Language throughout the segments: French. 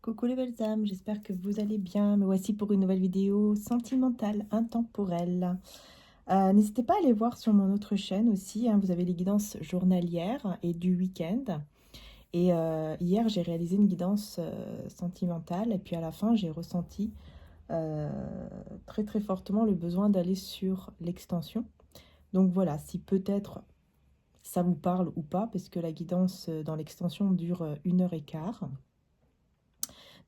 Coucou les belles âmes, j'espère que vous allez bien. Me voici pour une nouvelle vidéo sentimentale, intemporelle. N'hésitez pas à aller voir sur mon autre chaîne aussi, hein, vous avez les guidances journalières et du week-end. Et hier, j'ai réalisé une guidance sentimentale et puis à la fin, j'ai ressenti euh, très très fortement le besoin d'aller sur l'extension. Donc voilà, si peut-être ça vous parle ou pas, parce que la guidance dans l'extension dure 1 h 15.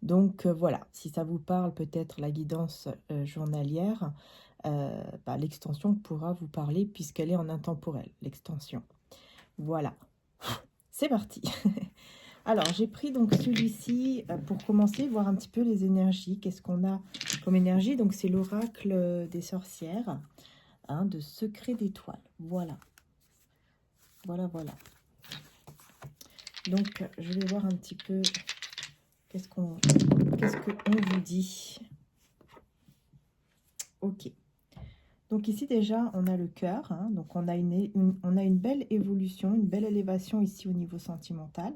Donc voilà, si ça vous parle peut-être la guidance journalière, l'extension pourra vous parler puisqu'elle est en intemporel, l'extension. Voilà, c'est parti. Alors j'ai pris donc celui-ci pour commencer, voir un petit peu les énergies. Qu'est-ce qu'on a comme énergie? Donc c'est l'oracle des sorcières, hein, de Secret d'étoiles. Voilà, voilà, voilà. Donc je vais voir un petit peu qu'est-ce qu'on vous dit. Ok. Donc ici déjà, on a le cœur, hein, donc on a une belle évolution, une belle élévation ici au niveau sentimental.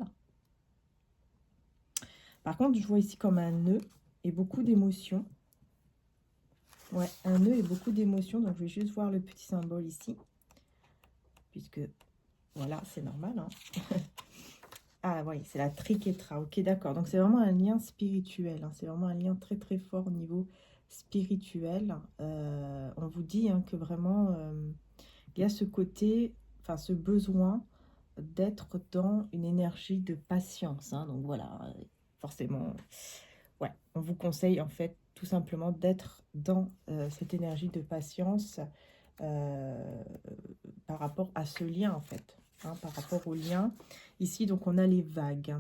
Par contre, je vois ici comme un nœud et beaucoup d'émotions. Ouais, un nœud et beaucoup d'émotions, donc je vais juste voir le petit symbole ici, puisque voilà, c'est normal. Hein. Ah oui, c'est la triquetra, ok, d'accord. Donc c'est vraiment un lien spirituel, hein, c'est vraiment un lien très très fort au niveau spirituel. On vous dit hein, que vraiment, il y a ce côté, enfin ce besoin d'être dans une énergie de patience. Hein. Donc voilà, forcément, ouais, on vous conseille en fait tout simplement d'être dans cette énergie de patience euh, par rapport à ce lien en fait, hein, par rapport au lien. Ici, donc on a les vagues.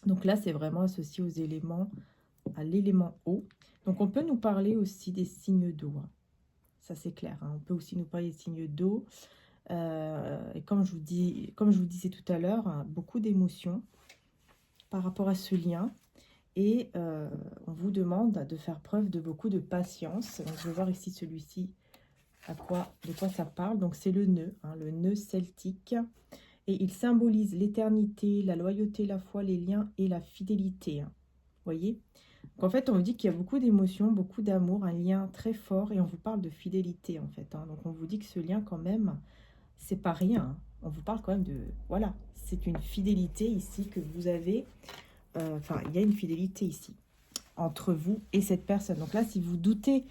Donc là, c'est vraiment associé aux éléments, à l'élément eau. Donc on peut nous parler aussi des signes d'eau. Hein. Ça c'est clair. Hein. On peut aussi nous parler des signes d'eau. Et comme je vous disais tout à l'heure, hein, beaucoup d'émotions par rapport à ce lien. Et on vous demande de faire preuve de beaucoup de patience. Donc, je vais voir ici celui-ci, de quoi ça parle. Donc c'est le nœud, hein, le nœud celtique. Et il symbolise l'éternité, la loyauté, la foi, les liens et la fidélité. Hein. Vous voyez? Donc, en fait, on vous dit qu'il y a beaucoup d'émotions, beaucoup d'amour, un lien très fort. Et on vous parle de fidélité, en fait. Hein. Donc on vous dit que ce lien, quand même, c'est pas rien. Hein. On vous parle quand même de... Voilà, c'est une fidélité ici que vous avez. Enfin, il y a une fidélité ici entre vous et cette personne. Donc là, si vous doutez,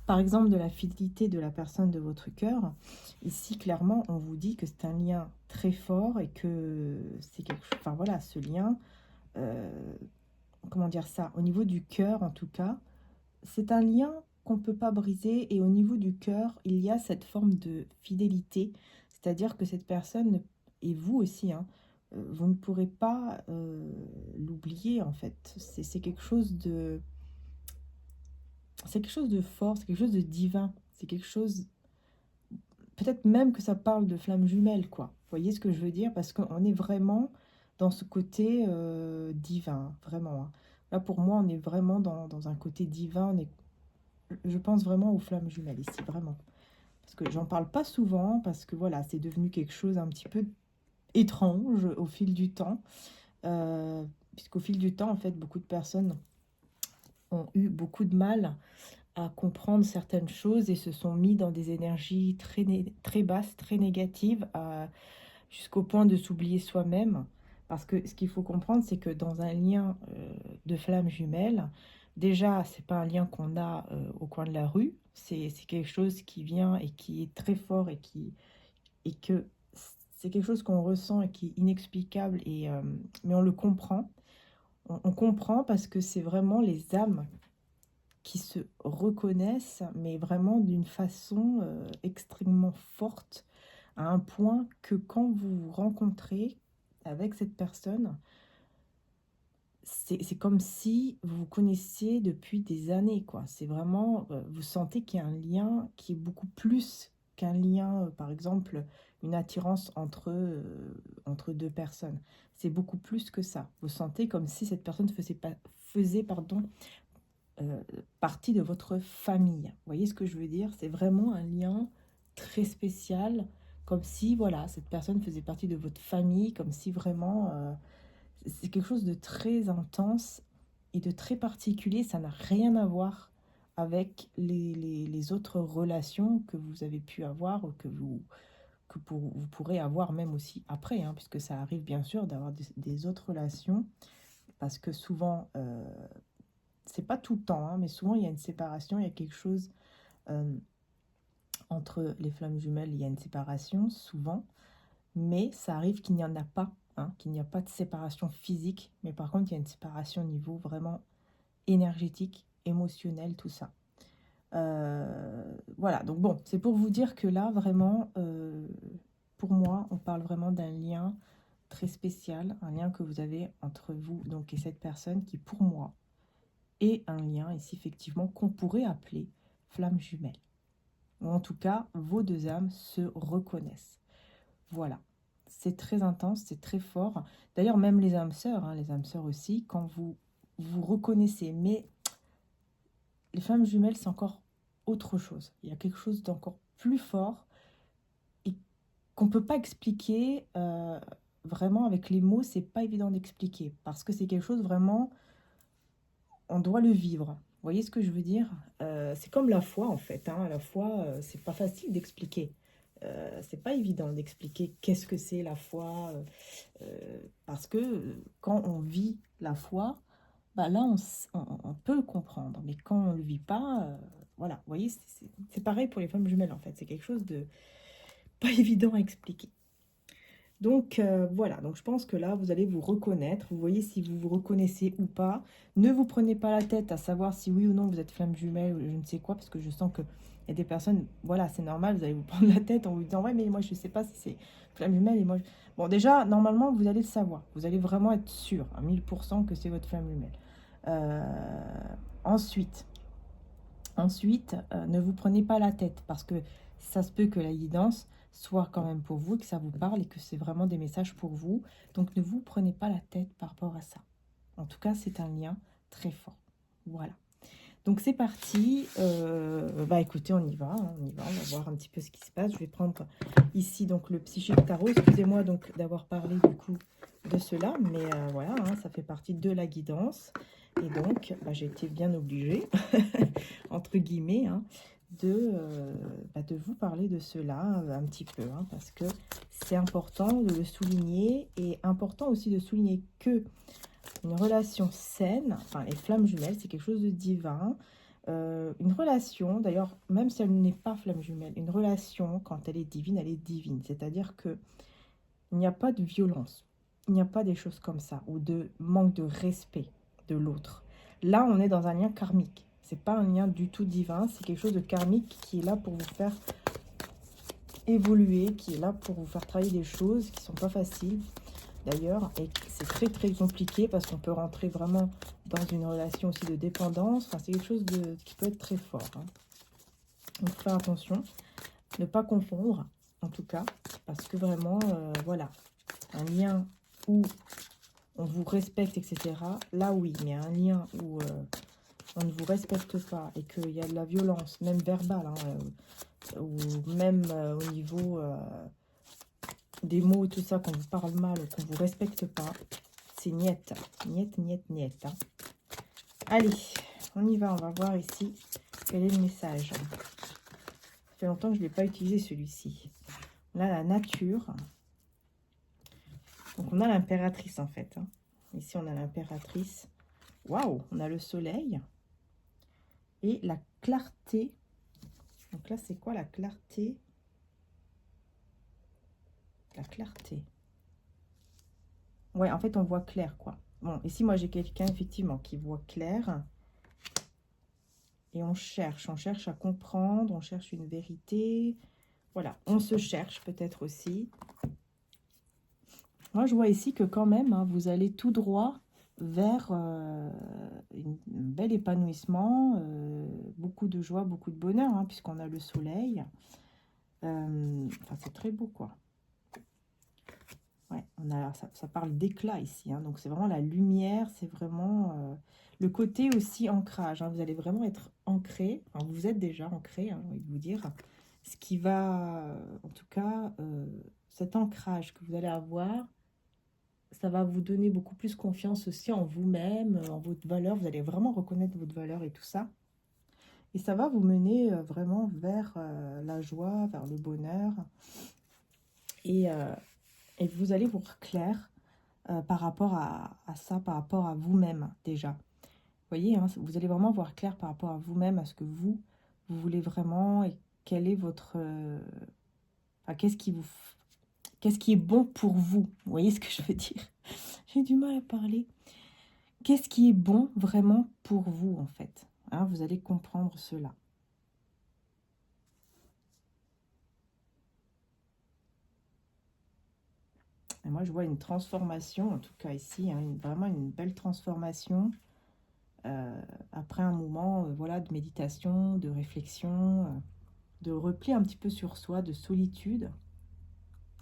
par exemple, de la fidélité de la personne de votre cœur, ici, clairement, on vous dit que c'est un lien très fort et que c'est quelque chose... Enfin, voilà, ce lien, euh, comment dire ça, au niveau du cœur, en tout cas, c'est un lien qu'on ne peut pas briser. Et au niveau du cœur, il y a cette forme de fidélité. C'est-à-dire que cette personne, et vous aussi, hein, vous ne pourrez pas l'oublier, en fait. C'est quelque chose de... C'est quelque chose de fort, c'est quelque chose de divin. C'est quelque chose... Peut-être même que ça parle de flammes jumelles, quoi. Vous voyez ce que je veux dire? Parce qu'on est vraiment dans ce côté divin, vraiment. Hein. Là, pour moi, on est vraiment dans un côté divin. Je pense vraiment aux flammes jumelles ici, vraiment. Parce que j'en parle pas souvent, parce que voilà, c'est devenu quelque chose un petit peu étrange au fil du temps. Puisqu'au fil du temps, en fait, beaucoup de personnes ont eu beaucoup de mal à comprendre certaines choses et se sont mis dans des énergies très basses, très négatives, jusqu'au point de s'oublier soi-même. Parce que ce qu'il faut comprendre, c'est que dans un lien de flammes jumelles, déjà, c'est pas un lien qu'on a au coin de la rue, c'est quelque chose qui vient et qui est très fort et que c'est quelque chose qu'on ressent et qui est inexplicable, mais on le comprend. On comprend parce que c'est vraiment les âmes qui se reconnaissent, mais vraiment d'une façon extrêmement forte, à un point que quand vous vous rencontrez avec cette personne, c'est comme si vous vous connaissiez depuis des années, quoi. C'est vraiment, vous sentez qu'il y a un lien qui est beaucoup plus qu'un lien, par exemple, une attirance entre deux personnes. C'est beaucoup plus que ça. Vous sentez comme si cette personne faisait pardon, euh, partie de votre famille. Vous voyez ce que je veux dire? C'est vraiment un lien très spécial, comme si, voilà, cette personne faisait partie de votre famille, comme si vraiment c'est quelque chose de très intense et de très particulier. Ça n'a rien à voir avec les autres relations que vous avez pu avoir ou vous pourrez avoir même aussi après, hein, puisque ça arrive bien sûr d'avoir des autres relations, parce que souvent, c'est pas tout le temps, hein, mais souvent il y a une séparation, il y a quelque chose euh, entre les flammes jumelles, il y a une séparation souvent, mais ça arrive qu'il n'y en a pas, hein, qu'il n'y a pas de séparation physique, mais par contre il y a une séparation au niveau vraiment énergétique, émotionnel, tout ça. Voilà, donc bon, c'est pour vous dire que là, vraiment, pour moi, on parle vraiment d'un lien très spécial, un lien que vous avez entre vous donc, et cette personne qui, pour moi, est un lien ici, effectivement, qu'on pourrait appeler flamme jumelle. Ou en tout cas, vos deux âmes se reconnaissent. Voilà, c'est très intense, c'est très fort. D'ailleurs, même les âmes sœurs, hein, les âmes sœurs aussi, quand vous vous reconnaissez, mais les flammes jumelles, c'est encore autre chose. Il y a quelque chose d'encore plus fort et qu'on ne peut pas expliquer vraiment avec les mots. C'est pas évident d'expliquer parce que c'est quelque chose vraiment, on doit le vivre. Vous voyez ce que je veux dire? C'est comme la foi en fait, hein. La foi, c'est pas facile d'expliquer. C'est pas évident d'expliquer qu'est-ce que c'est la foi, parce que quand on vit la foi, bah là, on peut le comprendre. Mais quand on ne le vit pas, voilà. Vous voyez, c'est pareil pour les femmes jumelles, en fait. C'est quelque chose de pas évident à expliquer. Donc, voilà. Donc, je pense que là, vous allez vous reconnaître. Vous voyez si vous vous reconnaissez ou pas. Ne vous prenez pas la tête à savoir si oui ou non vous êtes flamme jumelle ou je ne sais quoi. Parce que je sens qu'il y a des personnes, voilà, c'est normal. Vous allez vous prendre la tête en vous disant, ouais, mais moi, je ne sais pas si c'est flamme jumelle. Et moi, bon, déjà, normalement, vous allez le savoir. Vous allez vraiment être sûr à 1000% que c'est votre flamme jumelle. Euh, ensuite, ne vous prenez pas la tête parce que ça se peut que la guidance soit quand même pour vous, que ça vous parle et que c'est vraiment des messages pour vous. Donc ne vous prenez pas la tête par rapport à ça. En tout cas, c'est un lien très fort. Voilà. Donc c'est parti. Bah écoutez, on y va, hein, on y va. On va voir un petit peu ce qui se passe. Je vais prendre ici donc le psychique tarot. Excusez-moi donc d'avoir parlé du coup de cela, mais voilà, hein, ça fait partie de la guidance. Et donc, bah, j'ai été bien obligée, entre guillemets, hein, de vous parler de cela un petit peu, hein, parce que c'est important de le souligner et important aussi de souligner que une relation saine, enfin les flammes jumelles, c'est quelque chose de divin. Une relation, d'ailleurs, même si elle n'est pas flamme jumelle, une relation, quand elle est divine, elle est divine. C'est-à-dire que il n'y a pas de violence, il n'y a pas des choses comme ça, ou de manque de respect de l'autre. Là, on est dans un lien karmique. C'est pas un lien du tout divin, c'est quelque chose de karmique qui est là pour vous faire évoluer, qui est là pour vous faire travailler des choses qui sont pas faciles d'ailleurs, et c'est très très compliqué parce qu'on peut rentrer vraiment dans une relation aussi de dépendance. Enfin, c'est quelque chose qui peut être très fort, hein. Donc faire attention, ne pas confondre en tout cas, parce que vraiment, voilà, un lien où on vous respecte, etc. Là oui, mais un lien où on ne vous respecte pas et qu'il y a de la violence, même verbale, hein, ou même au niveau des mots et tout ça, qu'on vous parle mal ou qu'on vous respecte pas, c'est niette. Niette, niette, niette, hein. Allez, on y va, on va voir ici quel est le message. Ça fait longtemps que je ne l'ai pas utilisé celui-ci. On a la nature. Donc on a l'impératrice en fait, hein. Ici on a l'impératrice. Waouh, on a le soleil. Et la clarté. Donc là c'est quoi la clarté? La clarté. Ouais, en fait on voit clair quoi. Bon, ici moi j'ai quelqu'un effectivement qui voit clair. Et on cherche à comprendre, on cherche une vérité. Voilà, on se cherche peut-être aussi. Moi, je vois ici que quand même, hein, vous allez tout droit vers un bel épanouissement, beaucoup de joie, beaucoup de bonheur, hein, puisqu'on a le soleil. Enfin, c'est très beau, quoi. Ouais, ça parle d'éclat ici, hein, donc c'est vraiment la lumière, c'est vraiment le côté aussi ancrage, hein, vous allez vraiment être ancré, enfin vous êtes déjà ancré, hein, j'ai envie de vous dire, ce qui va, en tout cas, cet ancrage que vous allez avoir, ça va vous donner beaucoup plus confiance aussi en vous-même, en votre valeur. Vous allez vraiment reconnaître votre valeur et tout ça. Et ça va vous mener vraiment vers la joie, vers le bonheur. Et vous allez voir clair par rapport à ça, par rapport à vous-même déjà. Vous voyez, hein, vous allez vraiment voir clair par rapport à vous-même, à ce que vous voulez vraiment et quel est votre... enfin, qu'est-ce qui est bon pour vous? Vous voyez ce que je veux dire? J'ai du mal à parler. Qu'est-ce qui est bon vraiment pour vous, en fait? Hein, vous allez comprendre cela. Et moi, je vois une transformation, en tout cas ici, hein, vraiment une belle transformation. Après un moment voilà, de méditation, de réflexion, de repli un petit peu sur soi, de solitude,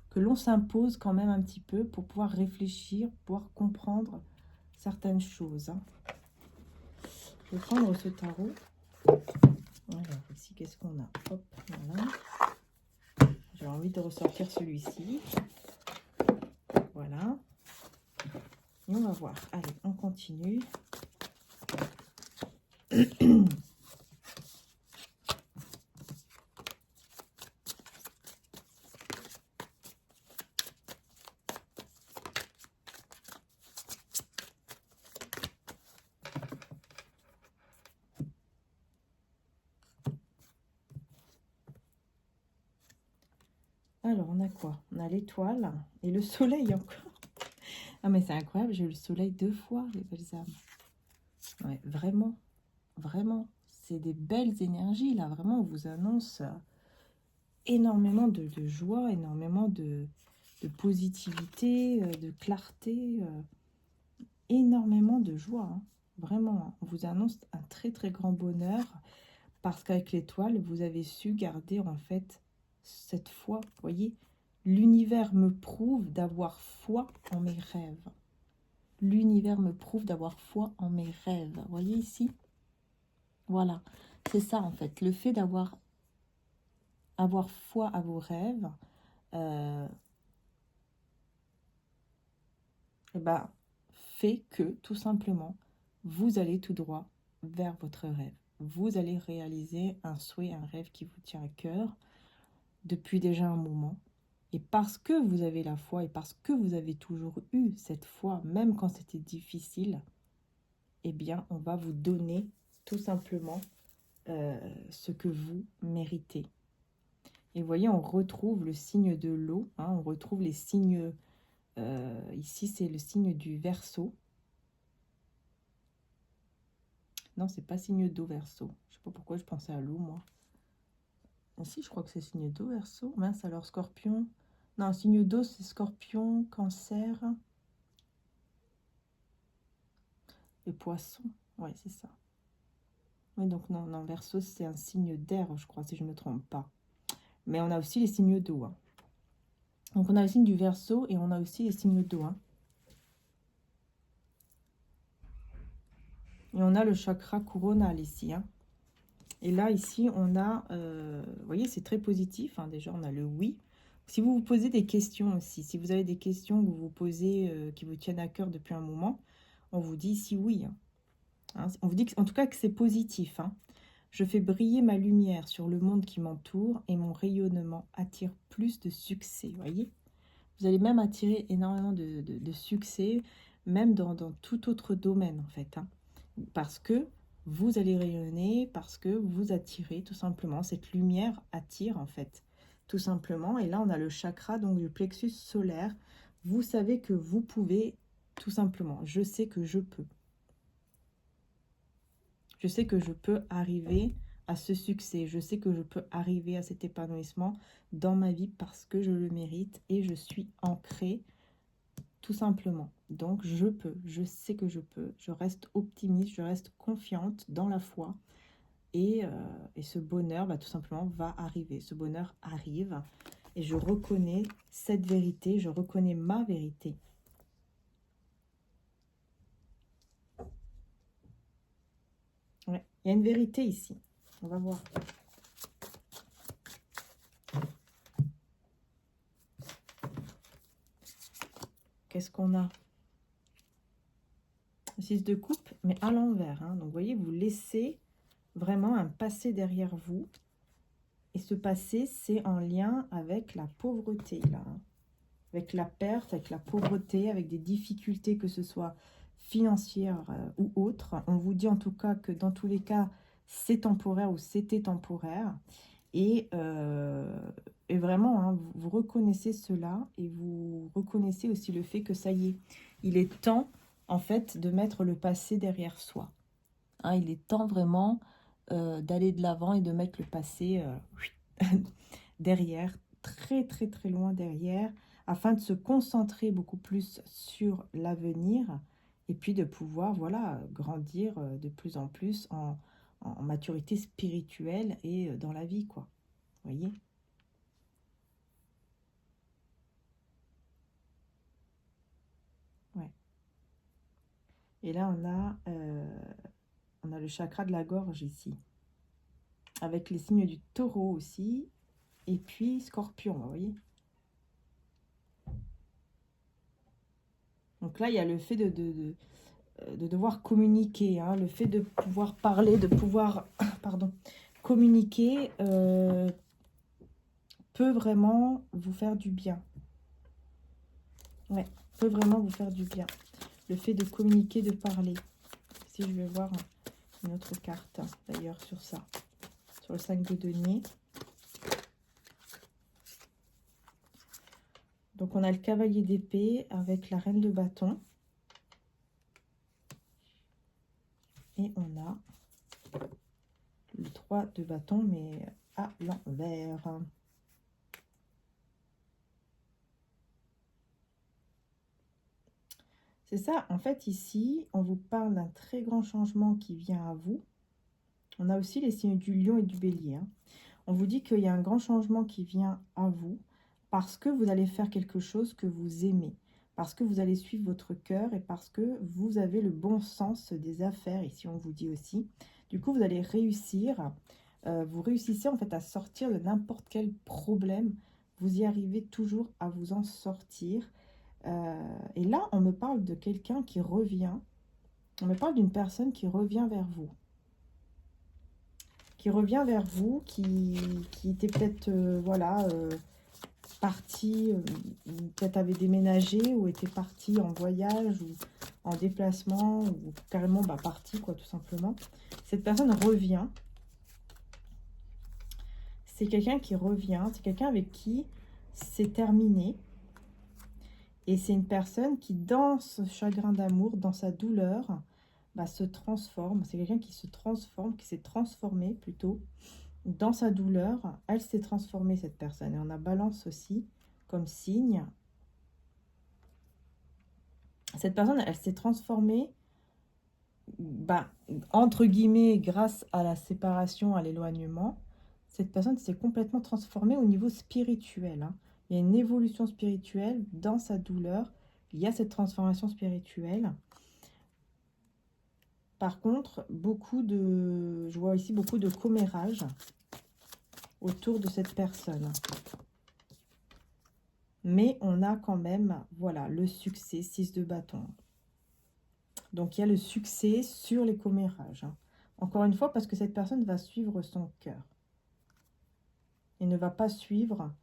que l'on s'impose quand même un petit peu pour pouvoir réfléchir, pouvoir comprendre certaines choses. Hein. Je vais prendre ce tarot. Alors ici, qu'est-ce qu'on a? Hop, voilà. J'ai envie de ressortir celui-ci. Voilà. Et on va voir. Allez, on continue. Alors, on a quoi? On a l'étoile et le soleil encore. Ah, mais c'est incroyable, j'ai eu le soleil 2 fois, les belles âmes. Ouais, vraiment, vraiment. C'est des belles énergies, là. Vraiment, on vous annonce énormément de joie, énormément de positivité, de clarté, énormément de joie. Hein. Vraiment, hein. On vous annonce un très, très grand bonheur parce qu'avec l'étoile, vous avez su garder, en fait, cette foi. Vous voyez, l'univers me prouve d'avoir foi en mes rêves. L'univers me prouve d'avoir foi en mes rêves. Vous voyez ici? Voilà, c'est ça en fait. Le fait d'avoir foi à vos rêves, eh ben, fait que tout simplement, vous allez tout droit vers votre rêve. Vous allez réaliser un souhait, un rêve qui vous tient à cœur depuis déjà un moment. Et parce que vous avez la foi et parce que vous avez toujours eu cette foi, même quand c'était difficile, eh bien, on va vous donner tout simplement ce que vous méritez. Et vous voyez, on retrouve le signe de l'eau, hein, on retrouve les signes, ici c'est le signe du Verseau. Non, c'est pas signe d'eau Verseau. Je sais pas pourquoi je pensais à l'eau, moi. Ici, je crois que c'est signe d'eau Verseau. Mince, alors Scorpion. Non, signe d'eau, c'est Scorpion, Cancer et Poisson. Ouais, c'est ça. Oui, donc non, non, Verseau, c'est un signe d'air, je crois, si je ne me trompe pas. Mais on a aussi les signes d'eau. Hein. Donc, on a le signe du Verseau et on a aussi les signes d'eau. Hein. Et on a le chakra coronal ici. Hein. Et là, ici, on a... vous voyez, c'est très positif. Hein, déjà, on a le oui. Si vous vous posez des questions aussi, si vous avez des questions que vous vous posez, qui vous tiennent à cœur depuis un moment, on vous dit ici oui. Hein, on vous dit en tout cas que c'est positif. Hein. Je fais briller ma lumière sur le monde qui m'entoure et mon rayonnement attire plus de succès. Vous voyez, vous allez même attirer énormément de succès, même dans tout autre domaine en fait. Hein, parce que vous allez rayonner, parce que vous attirez tout simplement. Cette lumière attire en fait, tout simplement. Et là, on a le chakra, donc du plexus solaire. Vous savez que vous pouvez, tout simplement. Je sais que je peux. Je sais que je peux arriver à ce succès. Je sais que je peux arriver à cet épanouissement dans ma vie parce que je le mérite et je suis ancrée tout simplement. Donc je peux, je sais que je peux. Je reste optimiste, je reste confiante dans la foi. Et ce bonheur, tout simplement, va arriver. Ce bonheur arrive et je reconnais cette vérité, je reconnais ma vérité. Ouais, il y a une vérité ici. On va voir. Ok, qu'est-ce qu'on a? 6 de coupe, mais à l'envers. Hein. Donc, vous voyez, vous laissez vraiment un passé derrière vous. Et ce passé, c'est en lien avec la pauvreté, là. Hein. Avec la perte, avec la pauvreté, avec des difficultés, que ce soit financières ou autres. On vous dit en tout cas que dans tous les cas, c'est temporaire ou c'était temporaire. Et vraiment, hein, vous reconnaissez cela et vous reconnaissez aussi le fait que ça y est, il est temps en fait de mettre le passé derrière soi. Hein, il est temps vraiment d'aller de l'avant et de mettre le passé derrière, très très très loin derrière, afin de se concentrer beaucoup plus sur l'avenir et puis de pouvoir voilà, grandir de plus en plus en maturité spirituelle et dans la vie, quoi. Vous voyez? Ouais. Et là, on a le chakra de la gorge ici, avec les signes du taureau aussi, et puis scorpion, vous voyez? Donc là, il y a le fait de devoir communiquer, hein, le fait de pouvoir parler, de pouvoir pardon, communiquer peut vraiment vous faire du bien. Ouais, peut vraiment vous faire du bien. Le fait de communiquer, de parler. Si je vais voir une autre carte, d'ailleurs, sur ça. Sur le 5 de denier. Donc, on a le cavalier d'épée avec la reine de bâton. Et on a le 3 de bâton, mais à l'envers. C'est ça, en fait, ici, on vous parle d'un très grand changement qui vient à vous. On a aussi les signes du lion et du bélier. Hein. On vous dit qu'il y a un grand changement qui vient à vous parce que vous allez faire quelque chose que vous aimez, parce que vous allez suivre votre cœur et parce que vous avez le bon sens des affaires, ici on vous dit aussi. Du coup, vous allez réussir, vous réussissez en fait à sortir de n'importe quel problème, vous y arrivez toujours à vous en sortir. Et là, on me parle de quelqu'un qui revient, on me parle d'une personne qui revient vers vous. Qui revient vers vous, qui était peut-être, voilà, parti, peut-être avait déménagé ou était parti en voyage ou en déplacement ou carrément parti, quoi, tout simplement. Cette personne revient. C'est quelqu'un qui revient, c'est quelqu'un avec qui c'est terminé. Et c'est une personne qui, dans ce chagrin d'amour, dans sa douleur, se transforme. C'est quelqu'un qui se transforme, qui s'est transformé plutôt. Dans sa douleur, elle s'est transformée, cette personne. Et on a balance aussi comme signe. Cette personne, elle s'est transformée, entre guillemets, grâce à la séparation, à l'éloignement. Cette personne s'est complètement transformée au niveau spirituel. Hein. Il y a une évolution spirituelle dans sa douleur. Il y a cette transformation spirituelle. Par contre, je vois ici beaucoup de commérage autour de cette personne. Mais on a quand même, voilà, le succès, 6 de bâton. Donc, il y a le succès sur les commérages. Hein. Encore une fois, parce que cette personne va suivre son cœur. Et ne va pas suivre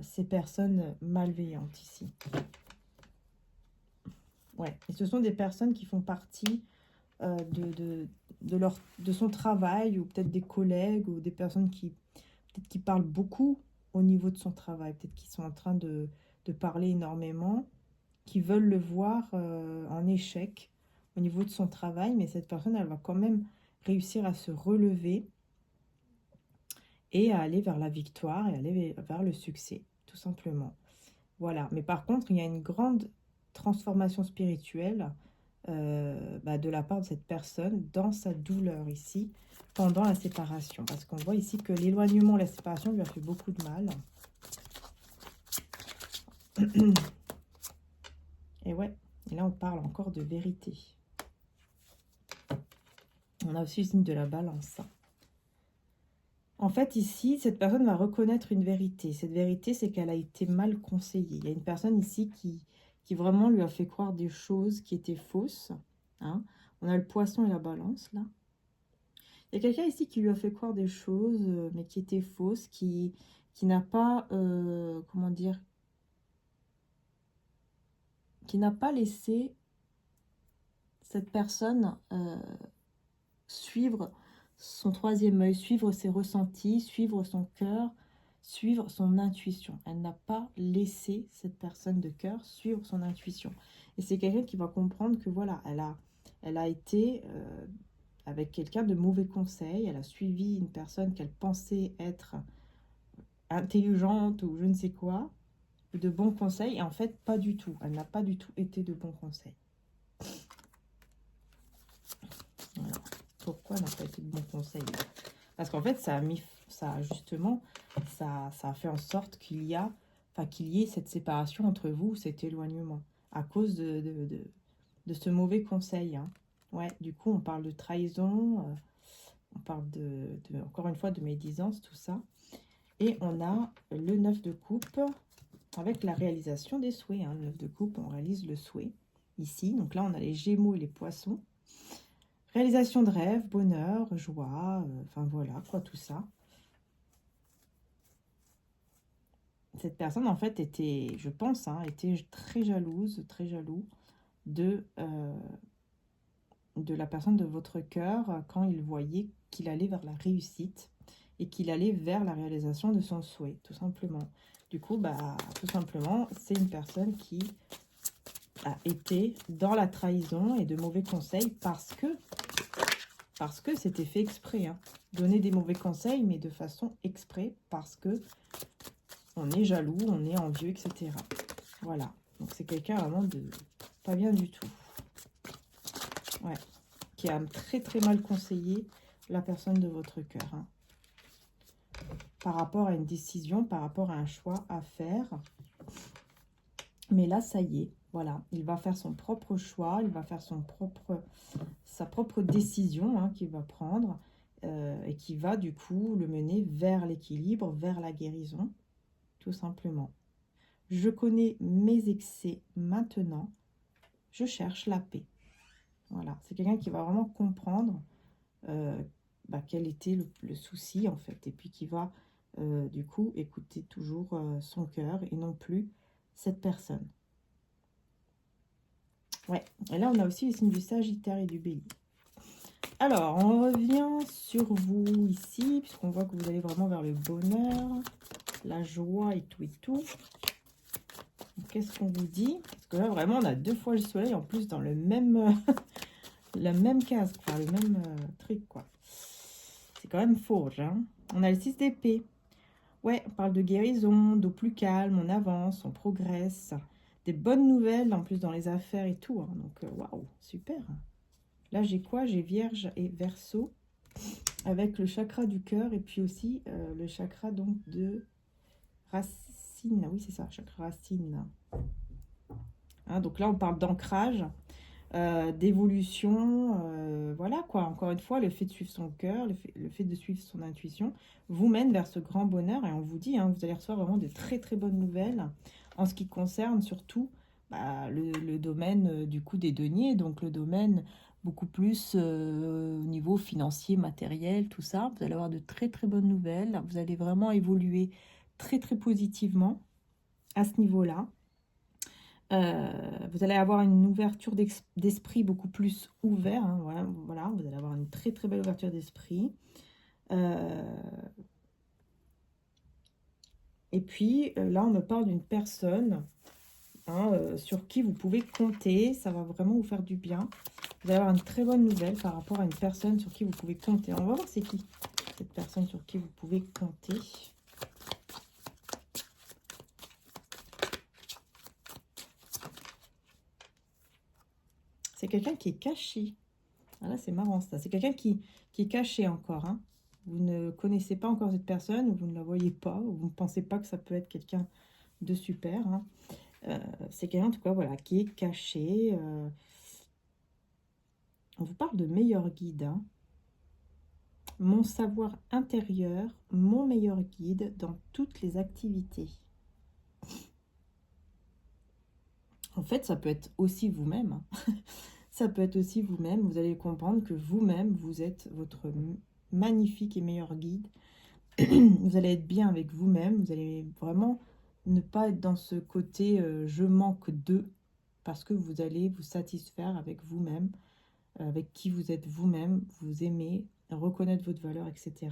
ces personnes malveillantes ici. Ouais, et ce sont des personnes qui font partie de son travail, ou peut-être des collègues, ou des personnes qui parlent beaucoup au niveau de son travail, peut-être qu'ils sont en train de parler énormément, qui veulent le voir en échec au niveau de son travail, mais cette personne, elle va quand même réussir à se relever et à aller vers la victoire et aller vers le succès, tout simplement. Voilà, mais par contre, il y a une grande transformation spirituelle de la part de cette personne dans sa douleur ici, pendant la séparation. Parce qu'on voit ici que l'éloignement, la séparation lui a fait beaucoup de mal. Et ouais, et là on parle encore de vérité. On a aussi le signe de la balance. En fait, ici, cette personne va reconnaître une vérité. Cette vérité, c'est qu'elle a été mal conseillée. Il y a une personne ici qui vraiment lui a fait croire des choses qui étaient fausses. Hein. On a le poisson et la balance, là. Il y a quelqu'un ici qui lui a fait croire des choses, mais qui étaient fausses, qui n'a pas, comment dire, qui n'a pas laissé cette personne suivre son troisième œil, suivre ses ressentis, suivre son cœur, suivre son intuition. Elle n'a pas laissé cette personne de cœur suivre son intuition. Et c'est quelqu'un qui va comprendre que voilà, elle a été avec quelqu'un de mauvais conseils, elle a suivi une personne qu'elle pensait être intelligente ou je ne sais quoi, de bons conseils, et en fait pas du tout. Elle n'a pas du tout été de bons conseils. Voilà. Pourquoi n'a pas été de bons conseils? Parce qu'en fait, ça a fait en sorte qu'il y ait cette séparation entre vous, cet éloignement, à cause de ce mauvais conseil. Hein. Ouais, du coup, on parle de trahison, on parle encore une fois, de médisance, tout ça. Et on a le 9 de coupe avec la réalisation des souhaits. Hein. Le 9 de coupe, on réalise le souhait ici. Donc là, on a les Gémeaux et les Poissons. Réalisation de rêve, bonheur, joie, enfin voilà, quoi, tout ça. Cette personne, en fait, était, je pense, hein, était très jalouse, très jaloux de la personne de votre cœur quand il voyait qu'il allait vers la réussite et qu'il allait vers la réalisation de son souhait, tout simplement. Du coup, bah, tout simplement, c'est une personne qui a été dans la trahison et de mauvais conseils parce que c'était fait exprès. Hein. Donner des mauvais conseils, mais de façon exprès, parce que on est jaloux, on est envieux, etc. Voilà. Donc, c'est quelqu'un vraiment de pas bien du tout. Ouais. Qui a très, très mal conseillé la personne de votre cœur. Hein. Par rapport à une décision, par rapport à un choix à faire. Mais là, ça y est. Voilà. Il va faire son propre choix, il va faire sa propre décision hein, qu'il va prendre et qui va du coup le mener vers l'équilibre, vers la guérison, tout simplement. Je connais mes excès maintenant, je cherche la paix. Voilà, c'est quelqu'un qui va vraiment comprendre quel était le souci en fait, et puis qui va du coup écouter toujours son cœur et non plus cette personne. Ouais, et là on a aussi les signes du Sagittaire et du Bélier. Alors, on revient sur vous ici, puisqu'on voit que vous allez vraiment vers le bonheur, la joie et tout et tout. Qu'est-ce qu'on vous dit? Parce que là, vraiment, on a 2 fois le soleil, en plus, dans le même, la même case, quoi, le même truc, quoi. C'est quand même fort, hein. On a le 6 d'épée. Ouais, on parle de guérison, d'eau plus calme, on avance, on progresse. Des bonnes nouvelles, en plus, dans les affaires et tout. Hein. Donc, waouh, super. Là, j'ai quoi? J'ai Vierge et Verseau avec le chakra du cœur et puis aussi le chakra donc de racine. Oui, c'est ça, chakra racine. Hein, donc là, on parle d'ancrage, d'évolution. Voilà quoi, encore une fois, le fait de suivre son cœur, le fait de suivre son intuition vous mène vers ce grand bonheur. Et on vous dit, hein, vous allez recevoir vraiment de très très bonnes nouvelles en ce qui concerne surtout le domaine du coup des deniers, donc le domaine beaucoup plus au niveau financier, matériel, tout ça. Vous allez avoir de très très bonnes nouvelles. Vous allez vraiment évoluer très très positivement à ce niveau-là. Vous allez avoir une ouverture d'esprit beaucoup plus ouvert. Hein, voilà, vous allez avoir une très très belle ouverture d'esprit. Et puis là, on me parle d'une personne sur qui vous pouvez compter. Ça va vraiment vous faire du bien. Vous allez avoir une très bonne nouvelle par rapport à une personne sur qui vous pouvez compter. On va voir c'est qui, cette personne sur qui vous pouvez compter. C'est quelqu'un qui est caché. Ah là, c'est marrant ça. C'est quelqu'un qui est caché encore. Hein. Vous ne connaissez pas encore cette personne, ou vous ne la voyez pas, ou vous ne pensez pas que ça peut être quelqu'un de super. Hein. C'est quelqu'un, en tout cas, voilà, qui est caché. On vous parle de meilleur guide. Hein. Mon savoir intérieur, mon meilleur guide dans toutes les activités. En fait, ça peut être aussi vous-même. Ça peut être aussi vous-même. Vous allez comprendre que vous-même, vous êtes votre magnifique et meilleur guide. Vous allez être bien avec vous-même. Vous allez vraiment ne pas être dans ce côté je manque de, parce que vous allez vous satisfaire avec vous-même, avec qui vous êtes vous-même, vous aimez, reconnaître votre valeur, etc.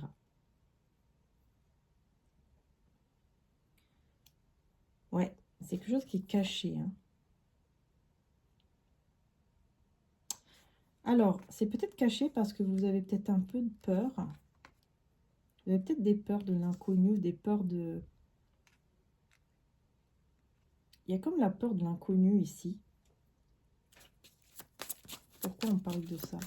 Ouais, c'est quelque chose qui est caché, hein. Alors, c'est peut-être caché parce que vous avez peut-être un peu de peur. Vous avez peut-être des peurs de l'inconnu, des peurs de... Il y a comme la peur de l'inconnu ici. Pourquoi on parle de ça?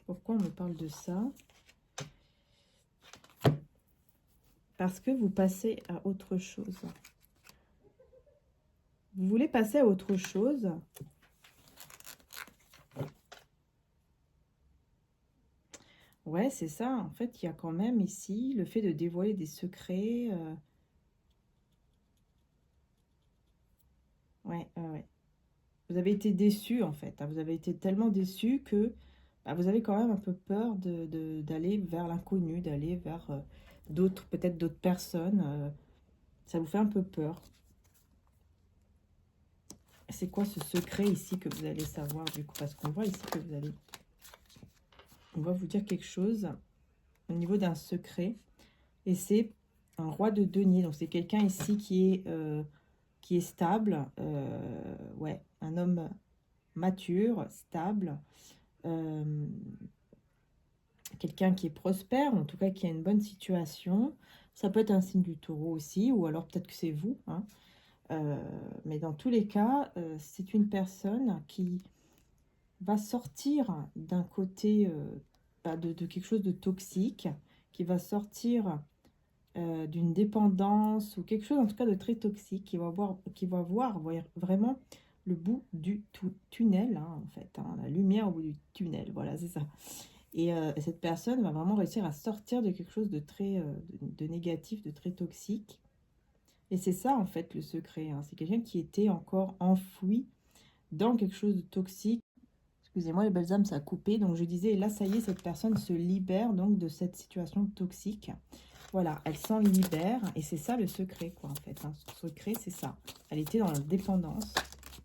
Pourquoi on me parle de ça? Parce que vous passez à autre chose. Vous voulez passer à autre chose. Ouais, c'est ça. En fait, il y a quand même ici le fait de dévoiler des secrets. Ouais, ouais. Vous avez été déçu, en fait, hein. Vous avez été tellement déçu que bah, vous avez quand même un peu peur d'aller vers l'inconnu, d'aller vers d'autres, peut-être d'autres personnes. Ça vous fait un peu peur. C'est quoi ce secret ici que vous allez savoir, du coup? Parce qu'on voit ici que vous allez... On va vous dire quelque chose au niveau d'un secret. Et c'est un roi de denier. Donc, c'est quelqu'un ici qui est stable. Ouais, un homme mature, stable. Quelqu'un qui est prospère, en tout cas qui a une bonne situation. Ça peut être un signe du taureau aussi, ou alors peut-être que c'est vous, hein. Mais dans tous les cas, c'est une personne qui va sortir d'un côté de quelque chose de toxique, qui va sortir d'une dépendance ou quelque chose en tout cas de très toxique, qui va voir vraiment le bout du tunnel, hein, en fait, hein, la lumière au bout du tunnel, voilà, c'est ça. Et cette personne va vraiment réussir à sortir de quelque chose de très de négatif, de très toxique. Et c'est ça, en fait, le secret, hein. C'est quelqu'un qui était encore enfoui dans quelque chose de toxique. Excusez-moi, les belles âmes, ça a coupé. Donc, je disais, là, ça y est, cette personne se libère donc de cette situation toxique. Voilà, elle s'en libère. Et c'est ça le secret, quoi, en fait, hein. Ce secret, c'est ça. Elle était dans la dépendance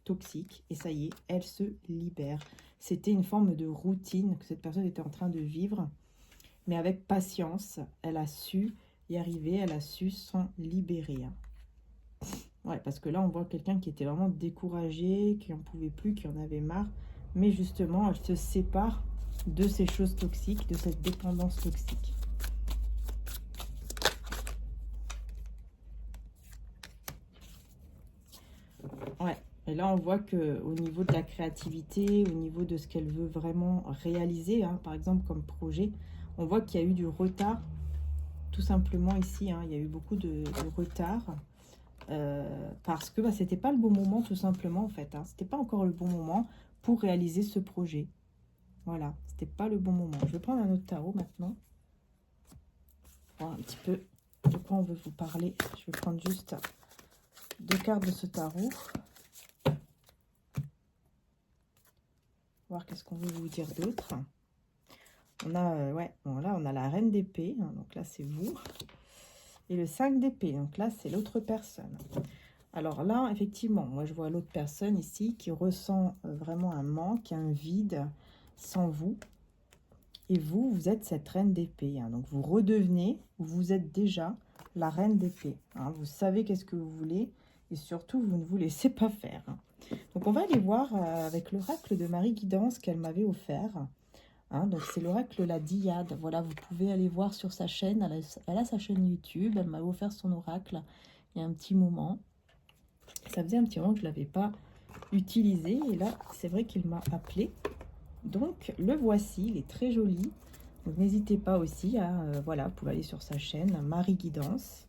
toxique. Et ça y est, elle se libère. C'était une forme de routine que cette personne était en train de vivre. Mais avec patience, elle a su y arriver. Elle a su s'en libérer, hein. Ouais, parce que là, on voit quelqu'un qui était vraiment découragé, qui n'en pouvait plus, qui en avait marre. Mais justement, elle se sépare de ces choses toxiques, de cette dépendance toxique. Ouais, et là, on voit qu'au niveau de la créativité, au niveau de ce qu'elle veut vraiment réaliser, hein, par exemple comme projet, on voit qu'il y a eu du retard, tout simplement ici, hein, il y a eu beaucoup de retard. Parce que bah, c'était pas le bon moment tout simplement en fait, hein. C'était pas encore le bon moment pour réaliser ce projet. Voilà, c'était pas le bon moment. Je vais prendre un autre tarot maintenant. Voir un petit peu de quoi on veut vous parler. Je vais prendre juste 2 cartes de ce tarot. Voir qu'est-ce qu'on veut vous dire d'autre. On a, ouais, bon, là on a la reine d'épée, hein, donc là c'est vous. Et le 5 d'épée, donc là c'est l'autre personne. Alors là, effectivement, moi je vois l'autre personne ici qui ressent vraiment un manque, un vide sans vous. Et vous, vous êtes cette reine d'épée, hein. Donc vous redevenez, vous êtes déjà la reine d'épée, hein. Vous savez qu'est-ce que vous voulez et surtout vous ne vous laissez pas faire, hein. Donc on va aller voir avec l'oracle de Marie Guidance qu'elle m'avait offert, hein. Donc c'est l'oracle la Diade. Voilà, vous pouvez aller voir sur sa chaîne, elle a sa chaîne YouTube, elle m'a offert son oracle il y a un petit moment. Ça faisait un petit moment que je ne l'avais pas utilisé. Et là, c'est vrai qu'il m'a appelé. Donc, le voici. Il est très joli. Donc, n'hésitez pas aussi à... voilà, vous pouvez aller sur sa chaîne, Marie Guidance.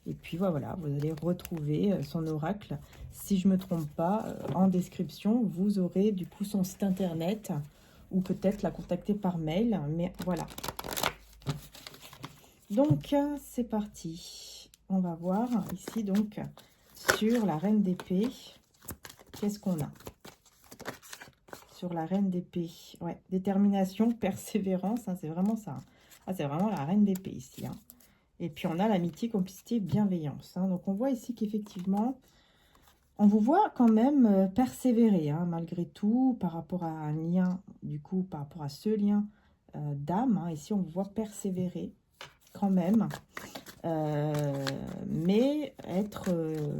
Et puis, voilà, vous allez retrouver son oracle. Si je ne me trompe pas, en description, vous aurez du coup son site internet. Ou peut-être la contacter par mail. Mais voilà. Donc, c'est parti. On va voir ici, donc, sur la reine d'épée, qu'est-ce qu'on a? Sur la reine d'épée, ouais, détermination, persévérance, hein, c'est vraiment ça. Ah, c'est vraiment la reine d'épée ici. Hein. Et puis, on a l'amitié, complicité, bienveillance. Hein. Donc, on voit ici qu'effectivement, on vous voit quand même persévérer, hein, malgré tout, par rapport à un lien, du coup, par rapport à ce lien d'âme. Hein. Ici, on vous voit persévérer quand même. Mais être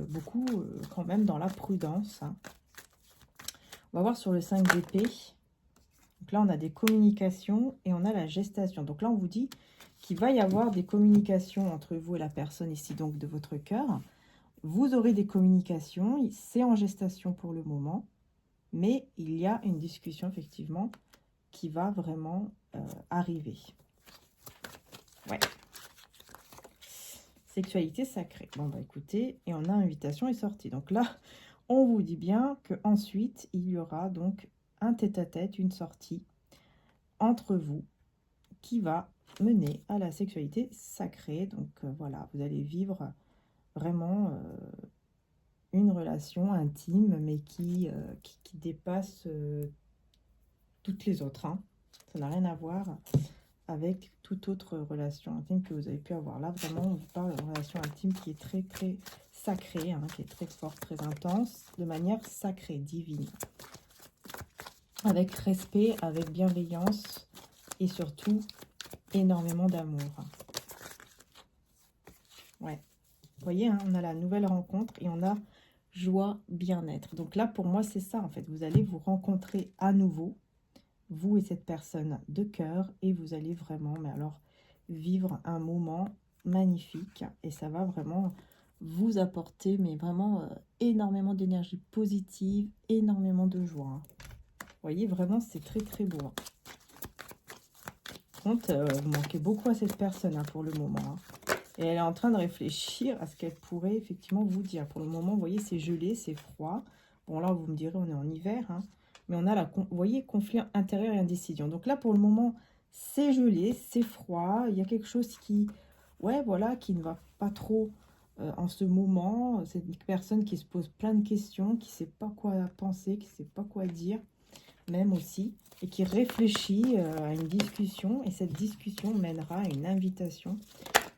beaucoup quand même dans la prudence. Hein. On va voir sur le 5 d'épée. Donc là, on a des communications et on a la gestation. Donc là, on vous dit qu'il va y avoir des communications entre vous et la personne ici, donc de votre cœur. Vous aurez des communications, c'est en gestation pour le moment, mais il y a une discussion effectivement qui va vraiment arriver. Ouais. Sexualité sacrée. Bon, bah écoutez, et on a invitation et sortie. Donc là, on vous dit bien qu'ensuite, il y aura donc un tête-à-tête, une sortie entre vous qui va mener à la sexualité sacrée. Donc voilà, vous allez vivre vraiment une relation intime, mais qui dépasse toutes les autres. Hein. Ça n'a rien à voir avec toute autre relation intime que vous avez pu avoir. Là, vraiment, on vous parle d'une relation intime qui est très, très sacrée, hein, qui est très forte, très intense, de manière sacrée, divine. Avec respect, avec bienveillance et surtout énormément d'amour. Ouais. Vous voyez, hein, on a la nouvelle rencontre et on a joie, bien-être. Donc là, pour moi, c'est ça, en fait. Vous allez vous rencontrer à nouveau, vous et cette personne de cœur, et vous allez vraiment, mais alors, vivre un moment magnifique. Et ça va vraiment vous apporter, mais vraiment, énormément d'énergie positive, énormément de joie. Hein. Vous voyez, vraiment, c'est très, très beau. Hein. Par contre, vous manquez beaucoup à cette personne, hein, pour le moment. Hein. Et elle est en train de réfléchir à ce qu'elle pourrait effectivement vous dire. Pour le moment, vous voyez, c'est gelé, c'est froid. Bon, là, vous me direz, on est en hiver. Hein, mais on a, vous voyez, conflit intérieur et indécision. Donc là, pour le moment, c'est gelé, c'est froid. Il y a quelque chose qui, ouais, voilà, qui ne va pas trop en ce moment. C'est une personne qui se pose plein de questions, qui ne sait pas quoi penser, qui ne sait pas quoi dire, même aussi. Et qui réfléchit à une discussion. Et cette discussion mènera à une invitation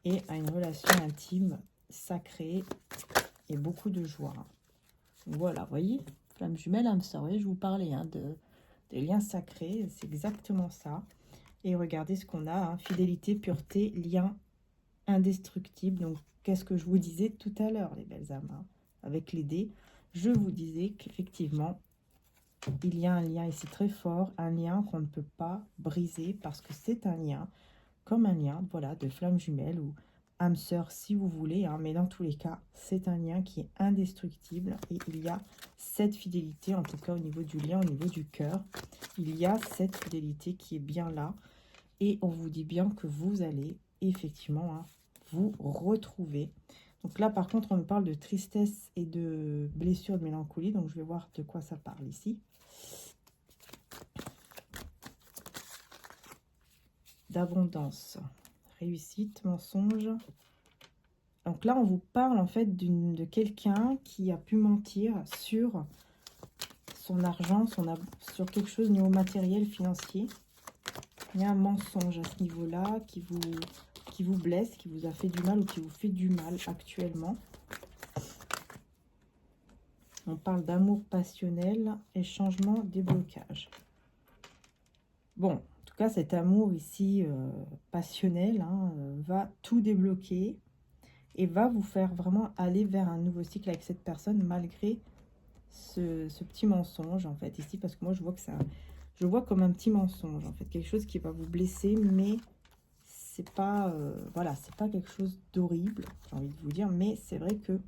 et à une relation intime, sacrée et beaucoup de joie. Voilà, vous voyez, flamme jumelle, âme sœur, je vous parlais hein, des liens sacrés, c'est exactement ça. Et regardez ce qu'on a, hein, fidélité, pureté, lien indestructible. Donc, qu'est-ce que je vous disais tout à l'heure, les belles âmes, hein, avec les dés. Je vous disais qu'effectivement, il y a un lien ici très fort, un lien qu'on ne peut pas briser parce que c'est un lien, comme un lien, voilà, de flamme jumelle ou âme sœur si vous voulez, hein, mais dans tous les cas, c'est un lien qui est indestructible et il y a cette fidélité, en tout cas au niveau du lien, au niveau du cœur, il y a cette fidélité qui est bien là et on vous dit bien que vous allez effectivement hein, vous retrouver. Donc là, par contre, on me parle de tristesse et de blessure, de mélancolie, donc je vais voir de quoi ça parle ici. D'abondance, réussite, mensonge. Donc là, on vous parle en fait de quelqu'un qui a pu mentir sur son argent, sur quelque chose au niveau matériel, financier. Il y a un mensonge à ce niveau-là qui vous blesse, qui vous a fait du mal ou qui vous fait du mal actuellement. On parle d'amour passionnel et changement, déblocage. Bon, en tout cas, cet amour ici passionnel hein, va tout débloquer et va vous faire vraiment aller vers un nouveau cycle avec cette personne malgré ce petit mensonge en fait ici, parce que moi je vois que ça, je le vois comme un petit mensonge en fait, quelque chose qui va vous blesser, mais c'est pas voilà, c'est pas quelque chose d'horrible, j'ai envie de vous dire, mais c'est vrai que